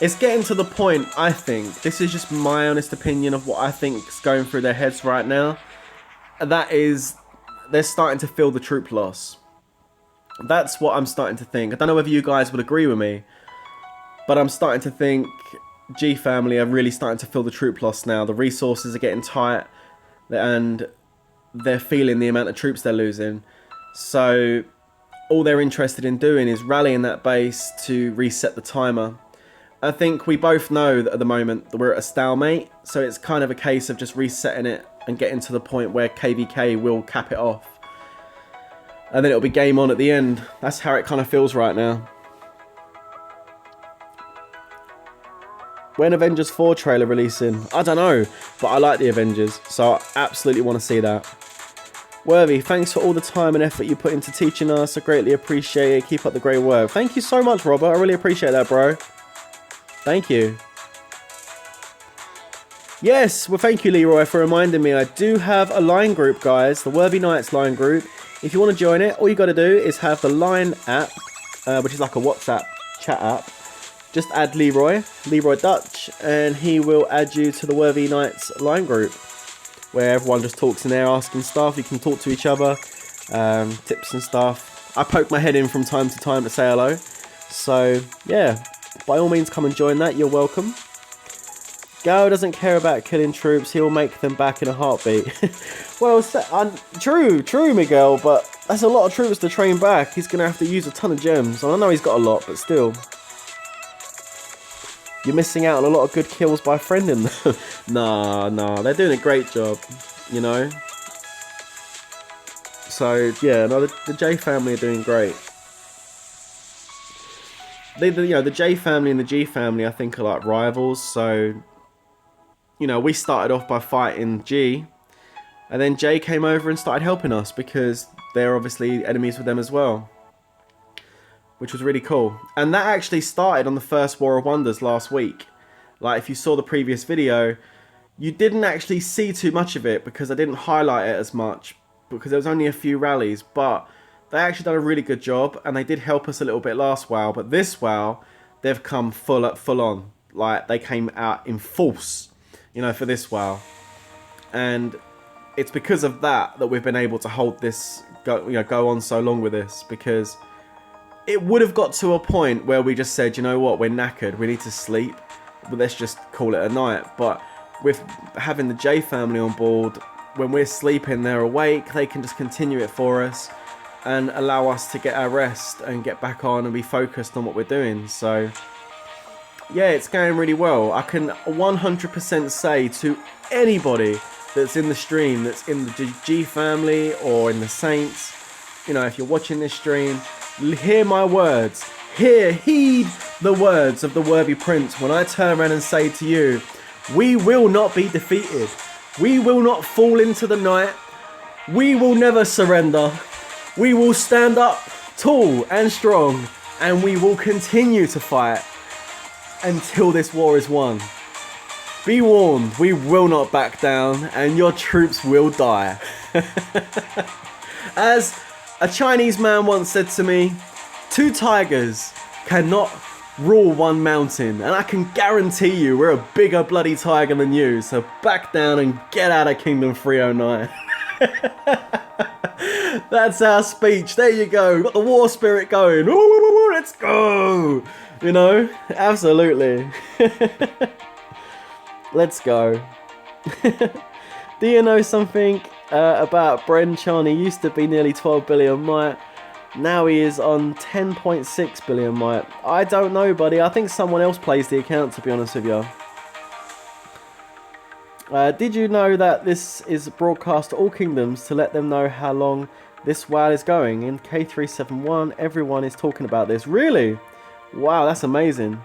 Speaker 1: It's getting to the point, I think, this is just my honest opinion of what I think is going through their heads right now. That is, they're starting to feel the troop loss. That's what I'm starting to think. I don't know whether you guys would agree with me, but I'm starting to think G Family are really starting to feel the troop loss now. The resources are getting tight, and they're feeling the amount of troops they're losing. So all they're interested in doing is rallying that base to reset the timer. I think we both know that at the moment that we're at a stalemate, so it's kind of a case of just resetting it and getting to the point where KVK will cap it off. And then it'll be game on at the end. That's how it kind of feels right now. When Avengers 4 trailer releasing? I don't know, but I like the Avengers, so I absolutely want to see that. Worthy, thanks for all the time and effort you put into teaching us. I greatly appreciate it. Keep up the great work. Thank you so much, Robert. I really appreciate that, bro. Thank you. Yes, well, thank you, Leroy, for reminding me. I do have a line group, guys, the Worthy Knights line group. If you want to join it, all you got to do is have the Line app, which is like a WhatsApp chat app. Just add Leroy Dutch, and he will add you to the Worthy Knights line group, where everyone just talks in there asking stuff. You can talk to each other, tips and stuff. I poke my head in from time to time to say hello. So, yeah, by all means, come and join that. You're welcome. Gao doesn't care about killing troops. He'll make them back in a heartbeat. Well, true, Miguel, but that's a lot of troops to train back. He's going to have to use a ton of gems. I know he's got a lot, but still. You're missing out on a lot of good kills by friending them. Nah, they're doing a great job, you know. So, yeah, no, the J family are doing great. The J family and the G family, I think, are like rivals. So, you know, we started off by fighting G, and then J came over and started helping us because they're obviously enemies with them as well, which was really cool. And that actually started on the first War of Wonders last week. Like, if you saw the previous video, you didn't actually see too much of it because I didn't highlight it as much because there was only a few rallies, but they actually done a really good job, and they did help us a little bit last WoW. But this WoW, they've come full on. Like, they came out in force, you know, for this WoW. And it's because of that that we've been able to hold this, go on so long with this, because it would have got to a point where we just said, you know what, we're knackered, we need to sleep, but let's just call it a night. But with having the J family on board, when we're sleeping, they're awake, they can just continue it for us and allow us to get our rest and get back on and be focused on what we're doing. So yeah, it's going really well. I can 100% say to anybody that's in the stream, that's in the G family or in the Saints, you know, if you're watching this stream, hear my words. Heed the words of the Worthy Prince when I turn around and say to you, we will not be defeated. We will not fall into the night. We will never surrender. We will stand up tall and strong, and we will continue to fight until this war is won. Be warned, we will not back down, and your troops will die. As a Chinese man once said to me, 2 tigers cannot rule one mountain, and I can guarantee you we're a bigger bloody tiger than you, so back down and get out of Kingdom 309. That's our speech. There you go. Got the war spirit going. Ooh, let's go. You know, absolutely. Let's go. Do you know something about Bren Chan? He used to be nearly 12 billion might. Now he is on 10.6 billion might. I don't know, buddy. I think someone else plays the account, to be honest with you. Did you know that this is broadcast to all kingdoms to let them know how long this WoW is going? In K371, everyone is talking about this. Really? Wow, that's amazing.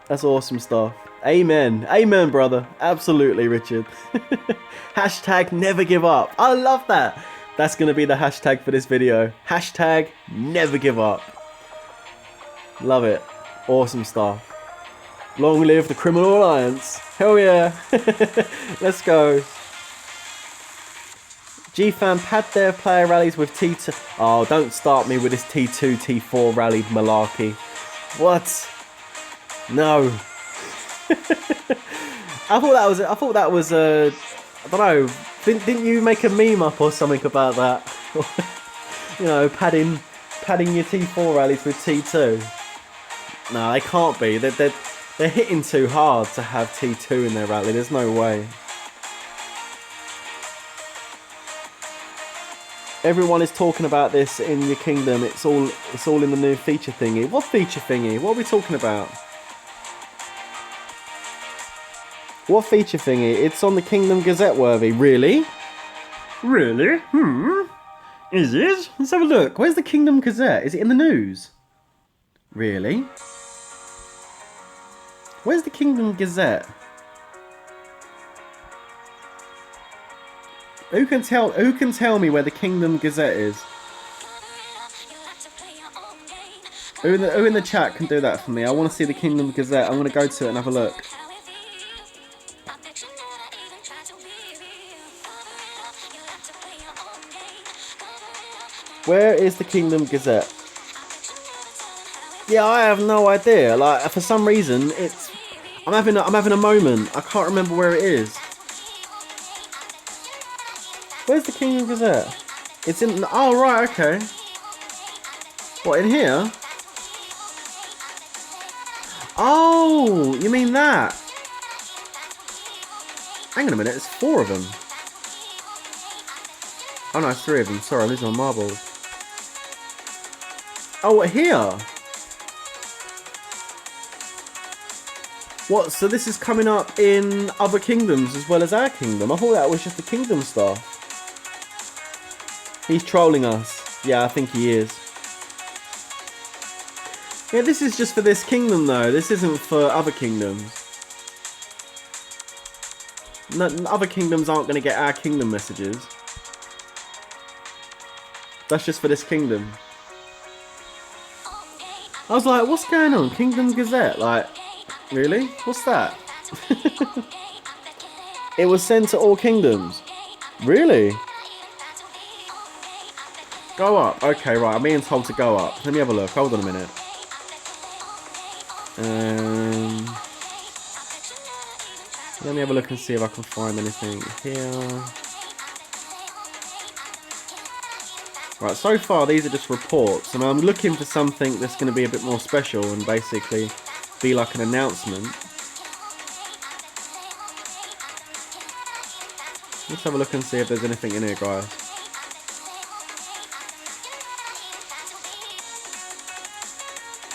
Speaker 1: That's awesome stuff. Amen. Amen, brother. Absolutely, Richard. Hashtag never give up. I love that. That's going to be the hashtag for this video. Hashtag never give up. Love it. Awesome stuff. Long live the Criminal Alliance. Hell yeah. Let's go. GFAM pad their player rallies with T2. Oh, don't start me with this T2, T4 rally malarkey. What? No. I thought that was I don't know. Didn't you make a meme up or something about that? You know, padding your T4 rallies with T2. No, they can't be. They're hitting too hard to have T2 in their rally. There's no way. Everyone is talking about this in your kingdom. It's all in the new feature thingy. What feature thingy? What are we talking about? What feature thingy? It's on the Kingdom Gazette, Worthy. Really? Really? Is it? Let's have a look. Where's the Kingdom Gazette? Is it in the news? Really? Where's the Kingdom Gazette? Who can tell me where the Kingdom Gazette is? Who in the chat can do that for me? I want to see the Kingdom Gazette. I'm going to go to it and have a look. Where is the Kingdom Gazette? Yeah, I have no idea. Like, for some reason, I'm having a moment. I can't remember where it is. Where's the Kingdom Gazette? It's in. Oh right, okay. What, in here? Oh, you mean that? Hang on a minute. It's 4 of them. Oh no, it's 3 of them. Sorry, I'm losing my marbles. Oh, here. What, so this is coming up in other kingdoms as well as our kingdom? I thought that was just the kingdom stuff. He's trolling us. Yeah, I think he is. Yeah, this is just for this kingdom though. This isn't for other kingdoms. No, other kingdoms aren't going to get our kingdom messages. That's just for this kingdom. I was like, what's going on? Kingdom Gazette? Like, really? What's that? It was sent to all kingdoms. Really? Go up. Okay, right. I'm being told to go up. Let me have a look. Hold on a minute. Let me have a look and see if I can find anything here. Right, so far these are just reports, and I'm looking for something that's going to be a bit more special and basically be like an announcement. Let's have a look and see if there's anything in here, guys.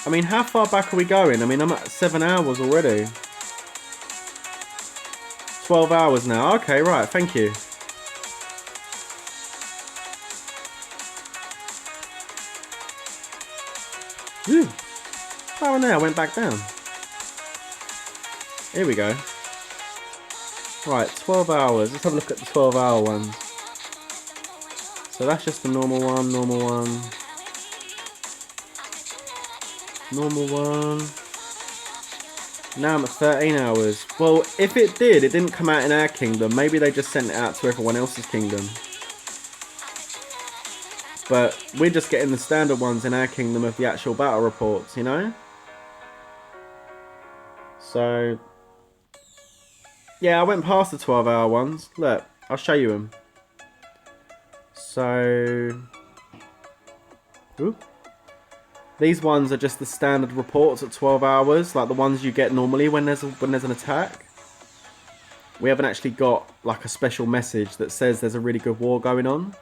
Speaker 1: I mean, how far back are we going? I mean, I'm at 7 hours already. 12 hours now. Okay, right, thank you. Whew. Oh, no, I went back down. Here we go. Right, 12 hours. Let's have a look at the 12-hour ones. So that's just the normal one, normal one. Normal one. Now I'm at 13 hours. Well, if it did, it didn't come out in our kingdom. Maybe they just sent it out to everyone else's kingdom. But we're just getting the standard ones in our kingdom of the actual battle reports, you know? So, yeah, I went past the 12-hour ones. Look, I'll show you them. So, ooh. These ones are just the standard reports at 12 hours, like the ones you get normally when there's an attack. We haven't actually got like a special message that says there's a really good war going on.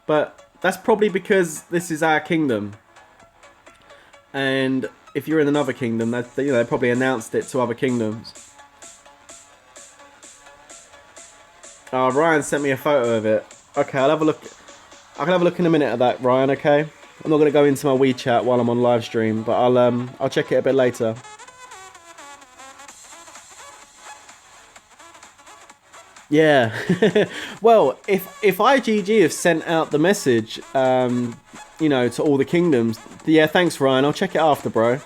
Speaker 1: But that's probably because this is our kingdom. And if you're in another kingdom, that, you know, they probably announced it to other kingdoms. Oh, Ryan sent me a photo of it. Okay, I'll have a look. I can have a look in a minute at that, Ryan, okay? I'm not going to go into my WeChat while I'm on live stream, but I'll check it a bit later. Yeah. Well, if IGG have sent out the message, you know, to all the kingdoms, yeah, thanks, Ryan. I'll check it after, bro.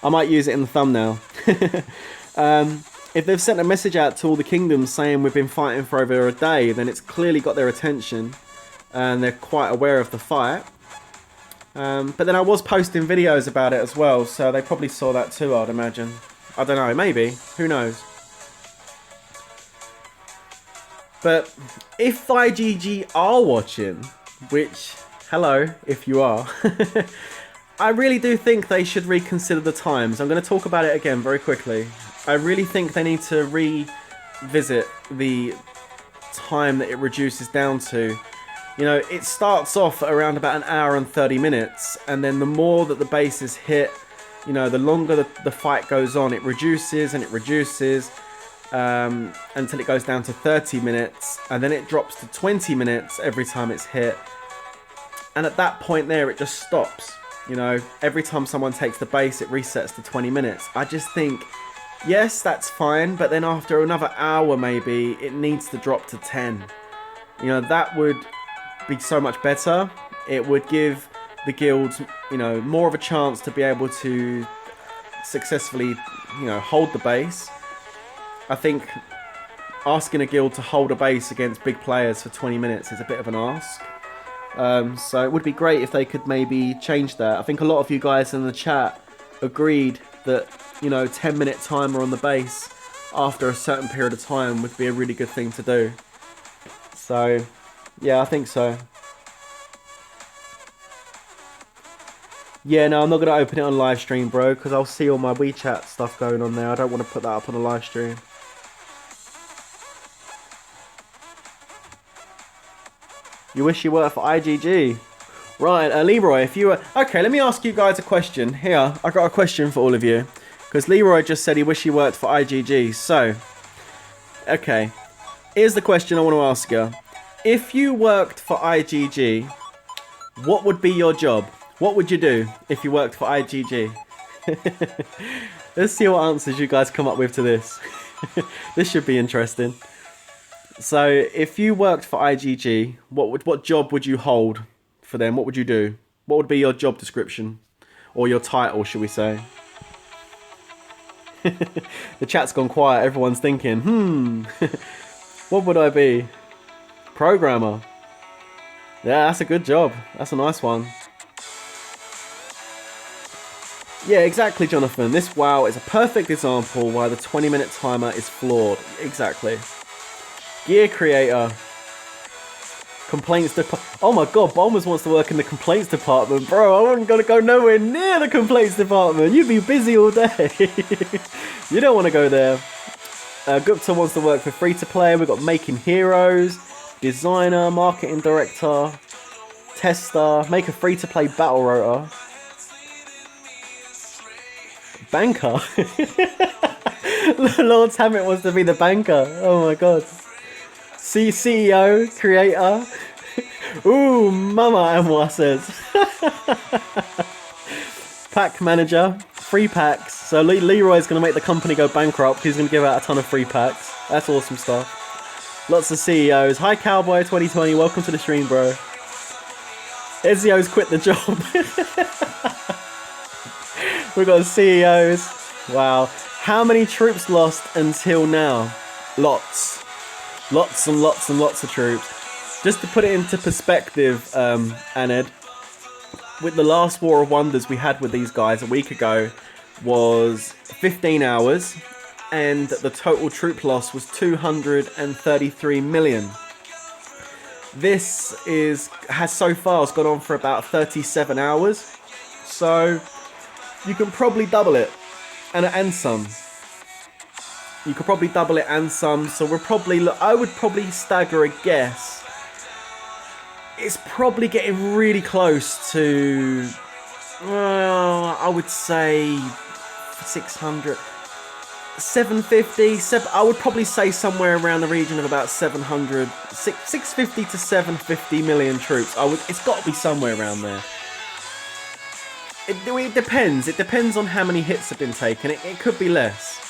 Speaker 1: I might use it in the thumbnail. If they've sent a message out to all the kingdoms saying we've been fighting for over a day, then it's clearly got their attention. And they're quite aware of the fight. But then I was posting videos about it as well, so they probably saw that too, I'd imagine. I don't know, maybe. Who knows? But if IGG are watching, which, hello, if you are, I really do think they should reconsider the times. I'm going to talk about it again very quickly. I really think they need to revisit the time that it reduces down to. You know, it starts off at around about 1 hour and 30 minutes, and then the more that the base is hit, you know, the longer the fight goes on, it reduces and it reduces until it goes down to 30 minutes, and then it drops to 20 minutes every time it's hit. And at that point there, it just stops. You know, every time someone takes the base, it resets to 20 minutes. I just think, yes, that's fine, but then after another hour maybe, it needs to drop to 10. You know, that would be so much better. It would give the guilds, you know, more of a chance to be able to successfully, you know, hold the base. I think asking a guild to hold a base against big players for 20 minutes is a bit of an ask. So it would be great if they could maybe change that. I think a lot of you guys in the chat agreed that, you know, 10-minute timer on the base after a certain period of time would be a really good thing to do. So yeah, I think so. Yeah, no, I'm not going to open it on live stream, bro, because I'll see all my WeChat stuff going on there. I don't want to put that up on a live stream. You wish you worked for IGG. Right, Leroy, if you were... Okay, let me ask you guys a question. Here, I got a question for all of you. Because Leroy just said he wished he worked for IGG. So, okay. Here's the question I want to ask you. If you worked for IGG, what would be your job? What would you do if you worked for IGG? Let's see what answers you guys come up with to this. This should be interesting. So, if you worked for IGG, what job would you hold for them? What would you do? What would be your job description? Or your title, should we say? The chat's gone quiet. Everyone's thinking, what would I be? Programmer. Yeah, that's a good job. That's a nice one. Yeah, exactly, Jonathan. This WoW is a perfect example why the 20-minute timer is flawed. Exactly. Gear creator. Complaints department. Oh my god, Bombers wants to work in the complaints department. Bro, I wasn't going to go nowhere near the complaints department. You'd be busy all day. You don't want to go there. Gupta wants to work for free-to-play. We've got making heroes, designer, marketing director, tester, make a free-to-play battle rotor. Banker. Lord Hammett wants to be the banker. Oh my god. CEO, creator. Ooh, Mama Amwa says. Pack manager, free packs. So Leroy's going to make the company go bankrupt. He's going to give out a ton of free packs. That's awesome stuff. Lots of CEOs. Hi Cowboy 2020, welcome to the stream, bro. Ezio's quit the job. We've got CEOs. Wow. How many troops lost until now? Lots. Lots and lots and lots of troops. Just to put it into perspective, Aned, with the last War of Wonders we had with these guys a week ago was 15 hours, and the total troop loss was 233 million. This has so far gone on for about 37 hours, so you can probably double it, and some. You could probably double it and some, so we're probably, I would probably stagger a guess. It's probably getting really close to, well, I would say 600, 750, I would probably say somewhere around the region of about 650 to 750 million troops. It's got to be somewhere around there. It depends. It depends on how many hits have been taken. It could be less.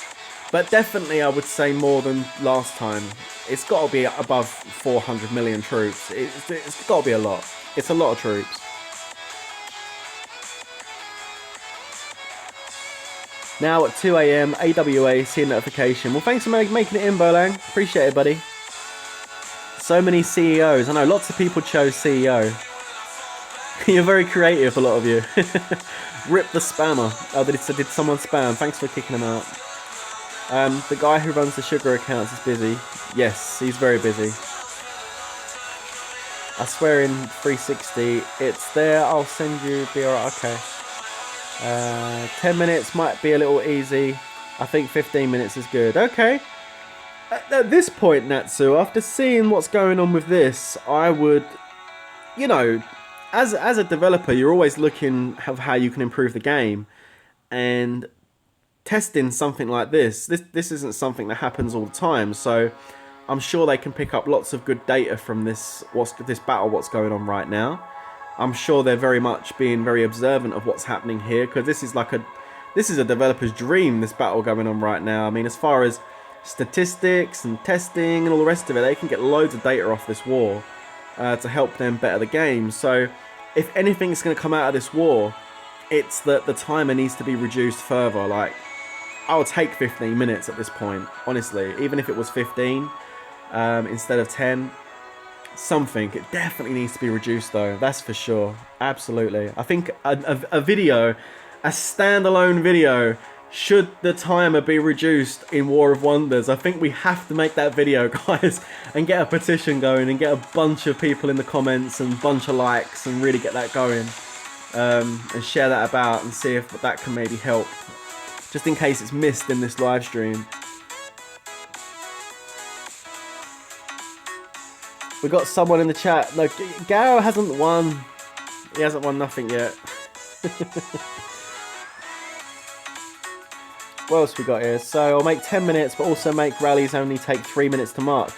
Speaker 1: But definitely I would say more than last time. It's got to be above 400 million troops. It's got to be a lot. It's a lot of troops. Now at 2 AM, AWA, see a notification. Well, thanks for making it in, Bolang. Appreciate it, buddy. So many CEOs. I know lots of people chose CEO. You're very creative, a lot of you. Rip the spammer. Oh, did someone spam? Thanks for kicking him out. The guy who runs the sugar accounts is busy. Yes, he's very busy. I swear in 360, it's there. I'll send you. Be alright. Okay. 10 minutes might be a little easy. I think 15 minutes is good. Okay. At this point, Natsu, after seeing what's going on with this, I would, you know, as a developer, you're always looking at how you can improve the game, and testing something like this isn't something that happens all the time, so I'm sure they can pick up lots of good data from this battle, what's going on right now. I'm sure they're very much being very observant of what's happening here, because this is a developer's dream, this battle going on right now. I mean, as far as statistics and testing and all the rest of it, they can get loads of data off this war to help them better the game. So if anything's going to come out of this war, it's that the timer needs to be reduced further. Like, I would take 15 minutes at this point, honestly. Even if it was 15 instead of 10, something. It definitely needs to be reduced, though. That's for sure. Absolutely. I think a video, a standalone video, should the timer be reduced in War of Wonders. I think we have to make that video, guys, and get a petition going and get a bunch of people in the comments and a bunch of likes and really get that going. And share that about and see if that can maybe help, just in case it's missed in this live stream. We got someone in the chat. No, Garo hasn't won. He hasn't won nothing yet. What else we got here? So I'll make 10 minutes, but also make rallies only take 3 minutes to mark.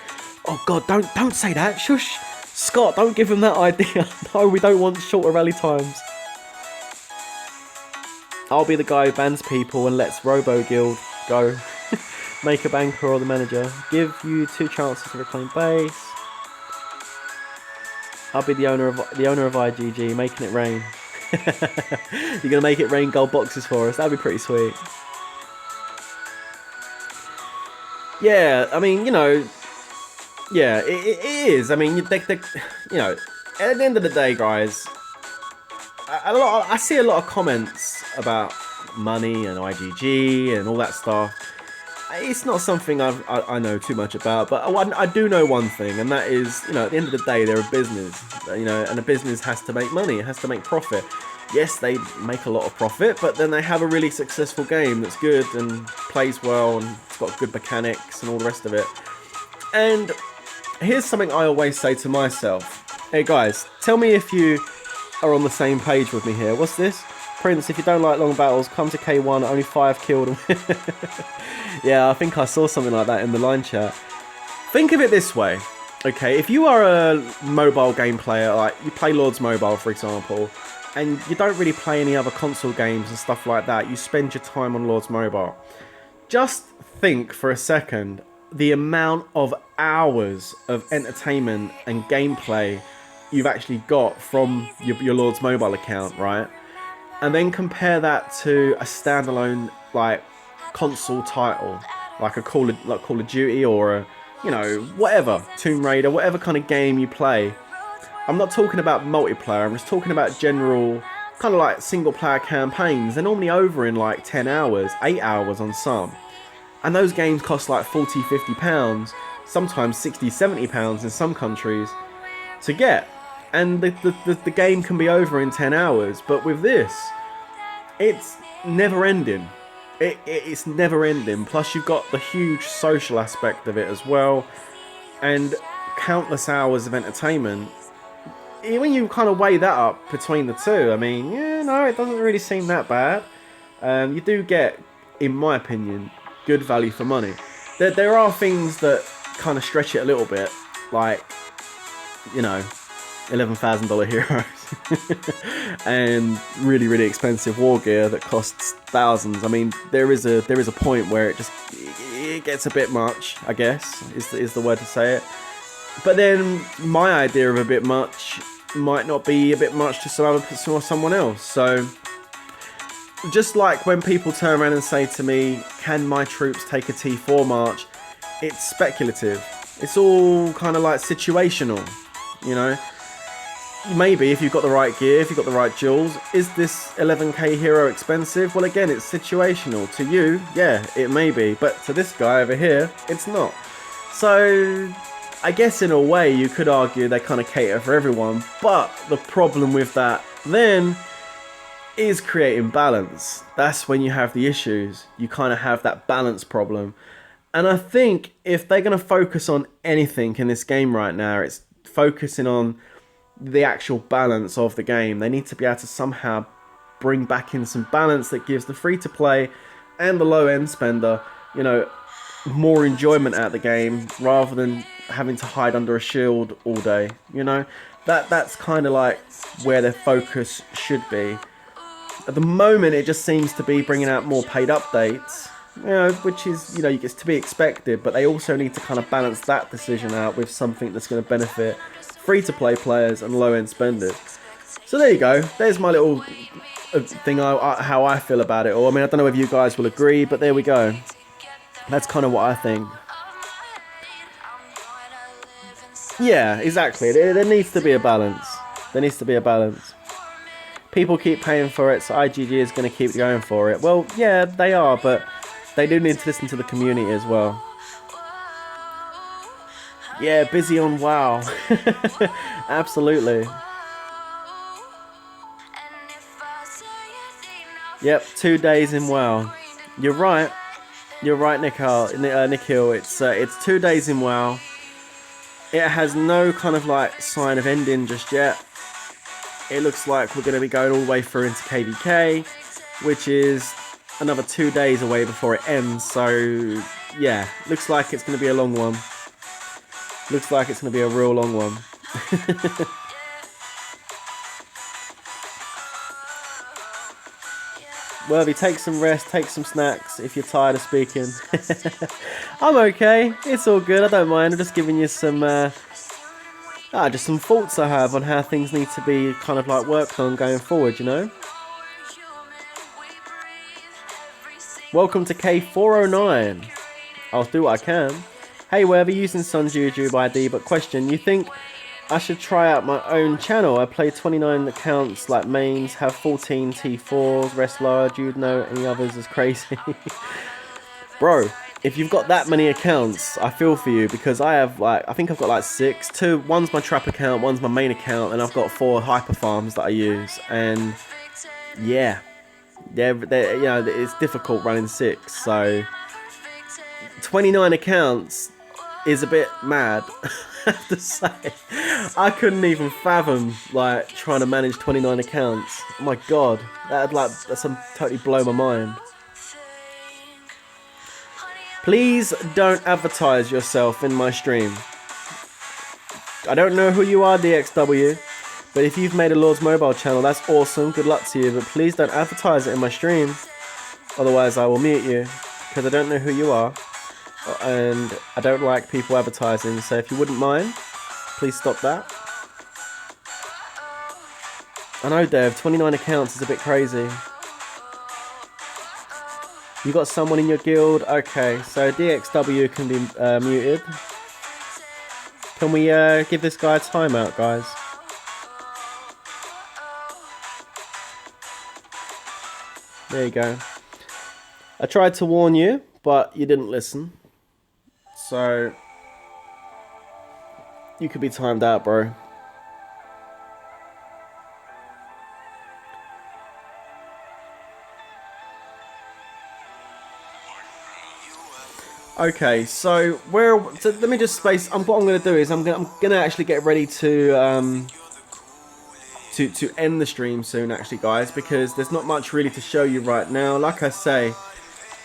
Speaker 1: Oh God, don't say that. Shush, Scott, don't give him that idea. No, we don't want shorter rally times. I'll be the guy who bans people and lets Robo Guild go. Make a banker or the manager. Give you 2 chances to reclaim base. I'll be the owner of IGG, making it rain. You're gonna make it rain gold boxes for us. That'd be pretty sweet. Yeah, I mean, you know, yeah, it is. I mean, you know, at the end of the day, guys, I see a lot of comments about money and IGG and all that stuff. It's not something I know too much about, but I do know one thing, and that is, you know, at the end of the day, they're a business, you know, and a business has to make money, it has to make profit. Yes, they make a lot of profit, but then they have a really successful game that's good and plays well and it's got good mechanics and all the rest of it. And here's something I always say to myself. Hey guys, tell me if you are on the same page with me here. What's this? Prince, if you don't like long battles, come to K1, only 5 killed. Yeah, I think I saw something like that in the line chat. Think of it this way, okay? If you are a mobile game player, like you play Lords Mobile, for example, and you don't really play any other console games and stuff like that, you spend your time on Lords Mobile. Just think for a second the amount of hours of entertainment and gameplay you've actually got from your Lords Mobile account, right? And then compare that to a standalone like console title, like a Call of Duty or a, you know, whatever, Tomb Raider, whatever kind of game you play. I'm not talking about multiplayer, I'm just talking about general kind of like single player campaigns. They're normally over in like 10 hours, 8 hours on some. And those games cost like 40, 50 pounds, sometimes 60, 70 pounds in some countries to get. And the game can be over in 10 hours, but with this, it's never ending. It's never ending. Plus you've got the huge social aspect of it as well, and countless hours of entertainment. When you kind of weigh that up between the two, I mean, yeah, no, it doesn't really seem that bad. You do get, in my opinion, good value for money. There are things that kind of stretch it a little bit, like, you know, $11,000 heroes and really expensive war gear that costs thousands. I mean, there is a point where it gets a bit much, I guess is the word to say it. But then my idea of a bit much might not be a bit much to someone else. So just like when people turn around and say to me, can my troops take a T4 march? It's speculative. It's all kind of like situational, you know. Maybe if you've got the right gear, if you've got the right jewels. Is this 11k hero expensive? Well, again, it's situational. To you, yeah, it may be, but to this guy over here, it's not. So I guess in a way you could argue they kind of cater for everyone, but the problem with that then is creating balance. That's when you have the issues. You kind of have that balance problem. And I think if they're going to focus on anything in this game right now, it's focusing on the actual balance of the game. They need to be able to somehow bring back in some balance that gives the free-to-play and the low-end spender, you know, more enjoyment at the game rather than having to hide under a shield all day. You know, that's kind of like where their focus should be. At the moment, it just seems to be bringing out more paid updates, you know, which is, you know, it's to be expected, but they also need to kind of balance that decision out with something that's going to benefit free-to-play players and low-end spenders. So there you go. There's my little thing, how I feel about it all. I mean, I don't know if you guys will agree, but there we go. That's kind of what I think. Yeah, exactly. There needs to be a balance. There needs to be a balance. People keep paying for it, so IGG is going to keep going for it. Well, yeah, they are, but they do need to listen to the community as well. Yeah, busy on WoW. Absolutely. Yep, 2 days in WoW. You're right. You're right, Nikhil. It's 2 days in WoW. It has no kind of like sign of ending just yet. It looks like we're going to be going all the way through into KVK, which is another 2 days away before it ends. So yeah, looks like it's going to be a long one. Looks like it's going to be a real long one. Worthy, take some rest, take some snacks if you're tired of speaking. I'm okay, it's all good, I don't mind. I'm just giving you some just some thoughts I have on how things need to be kind of like worked on going forward, you know. Welcome to K409. I'll do what I can. Hey, Worthy, using Sun Juju ID, but question, you think I should try out my own channel. I play 29 accounts like mains, have 14 T4s, rest large, you'd know any others is crazy. Bro, if you've got that many accounts, I feel for you, because I have like, I think I've got like 6. One's my trap account, one's my main account, and I've got 4 hyper farms that I use. And yeah, they're you know, it's difficult running 6. So 29 accounts is a bit mad. I have to say, I couldn't even fathom like trying to manage 29 accounts. Oh my god, that's totally blow my mind. Please don't advertise yourself in my stream. I don't know who you are, DXW, but if you've made a Lord's Mobile channel, that's awesome. Good luck to you, but please don't advertise it in my stream. Otherwise, I will mute you, because I don't know who you are, and I don't like people advertising. So if you wouldn't mind, please stop that. I know, Dev, 29 accounts is a bit crazy. You got someone in your guild? Okay, so DXW can be muted. Can we give this guy a timeout, guys? There you go. I tried to warn you, but you didn't listen. So you could be timed out, bro. Okay, so let me just space. What I'm gonna do is I'm gonna actually get ready to end the stream soon, actually, guys, because there's not much really to show you right now. Like I say,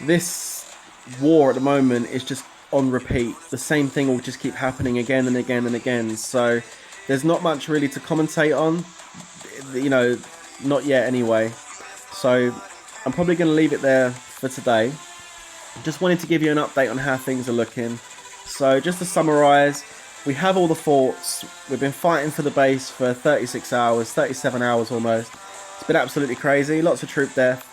Speaker 1: this war at the moment is just on repeat. The same thing will just keep happening again and again and again. So there's not much really to commentate on, you know, not yet anyway. So I'm probably gonna leave it there for today. Just wanted to give you an update on how things are looking. So just to summarize, we have all the forts. We've been fighting for the base for 36 hours, 37 hours almost. It's been absolutely crazy, lots of troop death.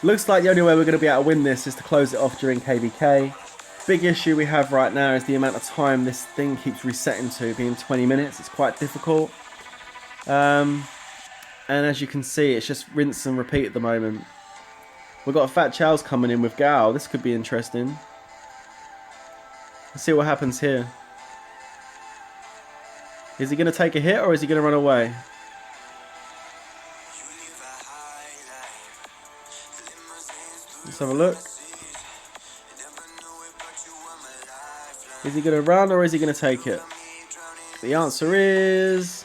Speaker 1: Looks like the only way we're going to be able to win this is to close it off during KVK. Big issue we have right now is the amount of time this thing keeps resetting to, being 20 minutes. It's quite difficult. And as you can see, it's just rinse and repeat at the moment. We've got a Fat Chow's coming in with Gao. This could be interesting. Let's see what happens here. Is he going to take a hit, or is he going to run away? Let's have a look. Is he going to run, or is he going to take it? The answer is...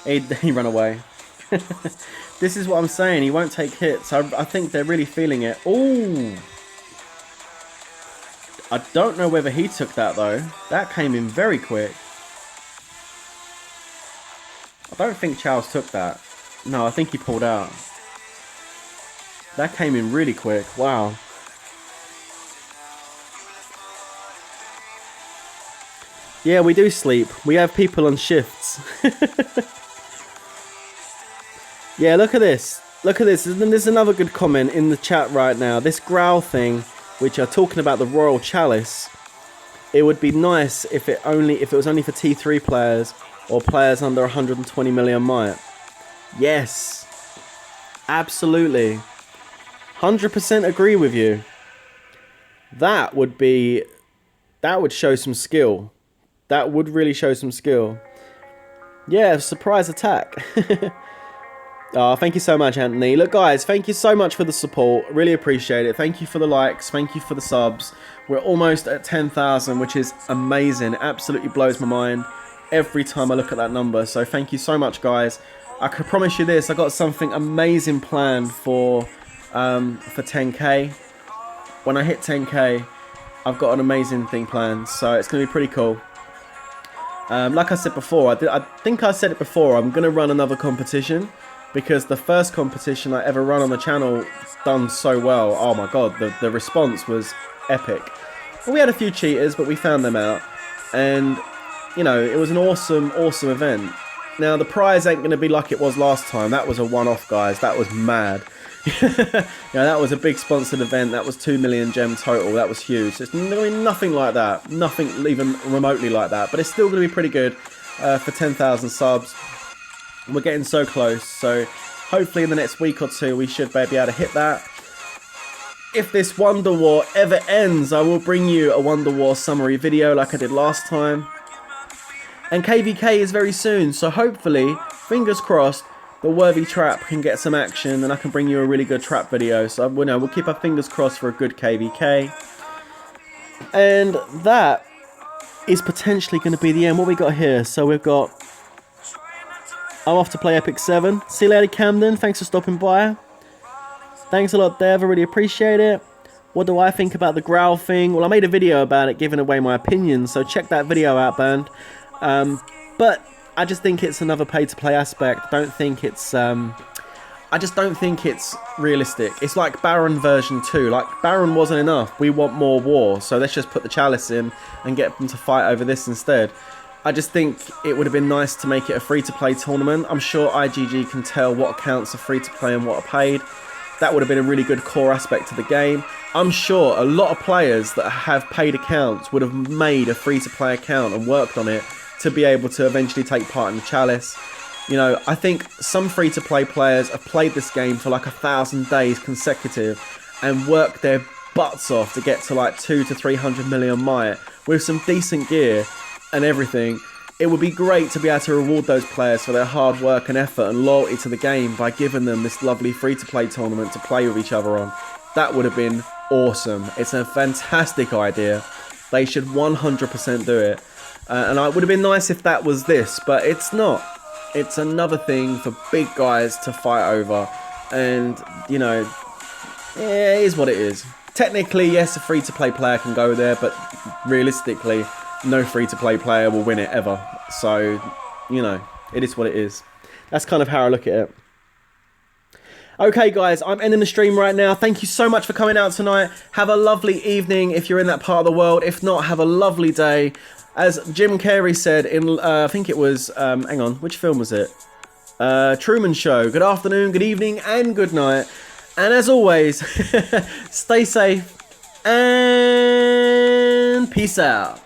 Speaker 1: He ran away. This is what I'm saying, he won't take hits. I think they're really feeling it. Ooh! I don't know whether he took that though. That came in very quick. I don't think Charles took that. No, I think he pulled out. That came in really quick. Wow. Yeah, we do sleep. We have people on shifts. Yeah, look at this. Look at this. There's another good comment in the chat right now. This growl thing, which are talking about the Royal Chalice, it would be nice if it was only for T3 players or players under 120 million might. Yes. Absolutely. 100% agree with you. That would show some skill. That would really show some skill. Yeah, surprise attack. Oh, thank you so much, Anthony. Look, guys, thank you so much for the support. Really appreciate it. Thank you for the likes. Thank you for the subs. We're almost at 10,000, which is amazing. Absolutely blows my mind every time I look at that number. So thank you so much, guys. I can promise you this. I got something amazing planned for 10K. When I hit 10K, I've got an amazing thing planned. So it's going to be pretty cool. Like I said before, I think I said it before, I'm going to run another competition. Because the first competition I ever run on the channel done so well. Oh my god, the response was epic. We had a few cheaters, but we found them out. And, you know, it was an awesome, awesome event. Now, the prize ain't going to be like it was last time. That was a one-off, guys. That was mad. Yeah, that was a big sponsored event. That was 2 million gem total. That was huge. It's going to be nothing like that. Nothing even remotely like that. But it's still going to be pretty good for 10,000 subs. We're getting so close. So hopefully in the next week or two, we should be able to hit that. If this Wonder War ever ends, I will bring you a Wonder War summary video like I did last time. And KVK is very soon. So hopefully, fingers crossed, the Worthy Trap can get some action and I can bring you a really good trap video. So we'll keep our fingers crossed for a good KVK. And that is potentially going to be the end. What we got here? So we've got... I'm off to play Epic 7. See you later, Camden. Thanks for stopping by. Thanks a lot, Dev. I really appreciate it. What do I think about the growl thing? Well, I made a video about it, giving away my opinions. So check that video out, band. But... I just think it's another pay-to-play aspect. I just don't think it's realistic. It's like Baron version 2. Like, Baron wasn't enough. We want more war. So let's just put the Chalice in and get them to fight over this instead. I just think it would have been nice to make it a free-to-play tournament. I'm sure IGG can tell what accounts are free-to-play and what are paid. That would have been a really good core aspect to the game. I'm sure a lot of players that have paid accounts would have made a free-to-play account and worked on it to be able to eventually take part in the Chalice. You know, I think some free-to-play players have played this game for like 1,000 days consecutive and worked their butts off to get to like 200 to 300 million might with some decent gear and everything. It would be great to be able to reward those players for their hard work and effort and loyalty to the game by giving them this lovely free-to-play tournament to play with each other on. That would have been awesome. It's a fantastic idea. They should 100% do it. And it would have been nice if that was this, but it's not. It's another thing for big guys to fight over. And, you know, yeah, it is what it is. Technically, yes, a free-to-play player can go there, but realistically, no free-to-play player will win it ever. So, you know, it is what it is. That's kind of how I look at it. Okay, guys, I'm ending the stream right now. Thank you so much for coming out tonight. Have a lovely evening if you're in that part of the world. If not, have a lovely day. As Jim Carrey said in, I think it was, hang on, which film was it? Truman Show. Good afternoon, good evening, and good night. And as always, stay safe and peace out.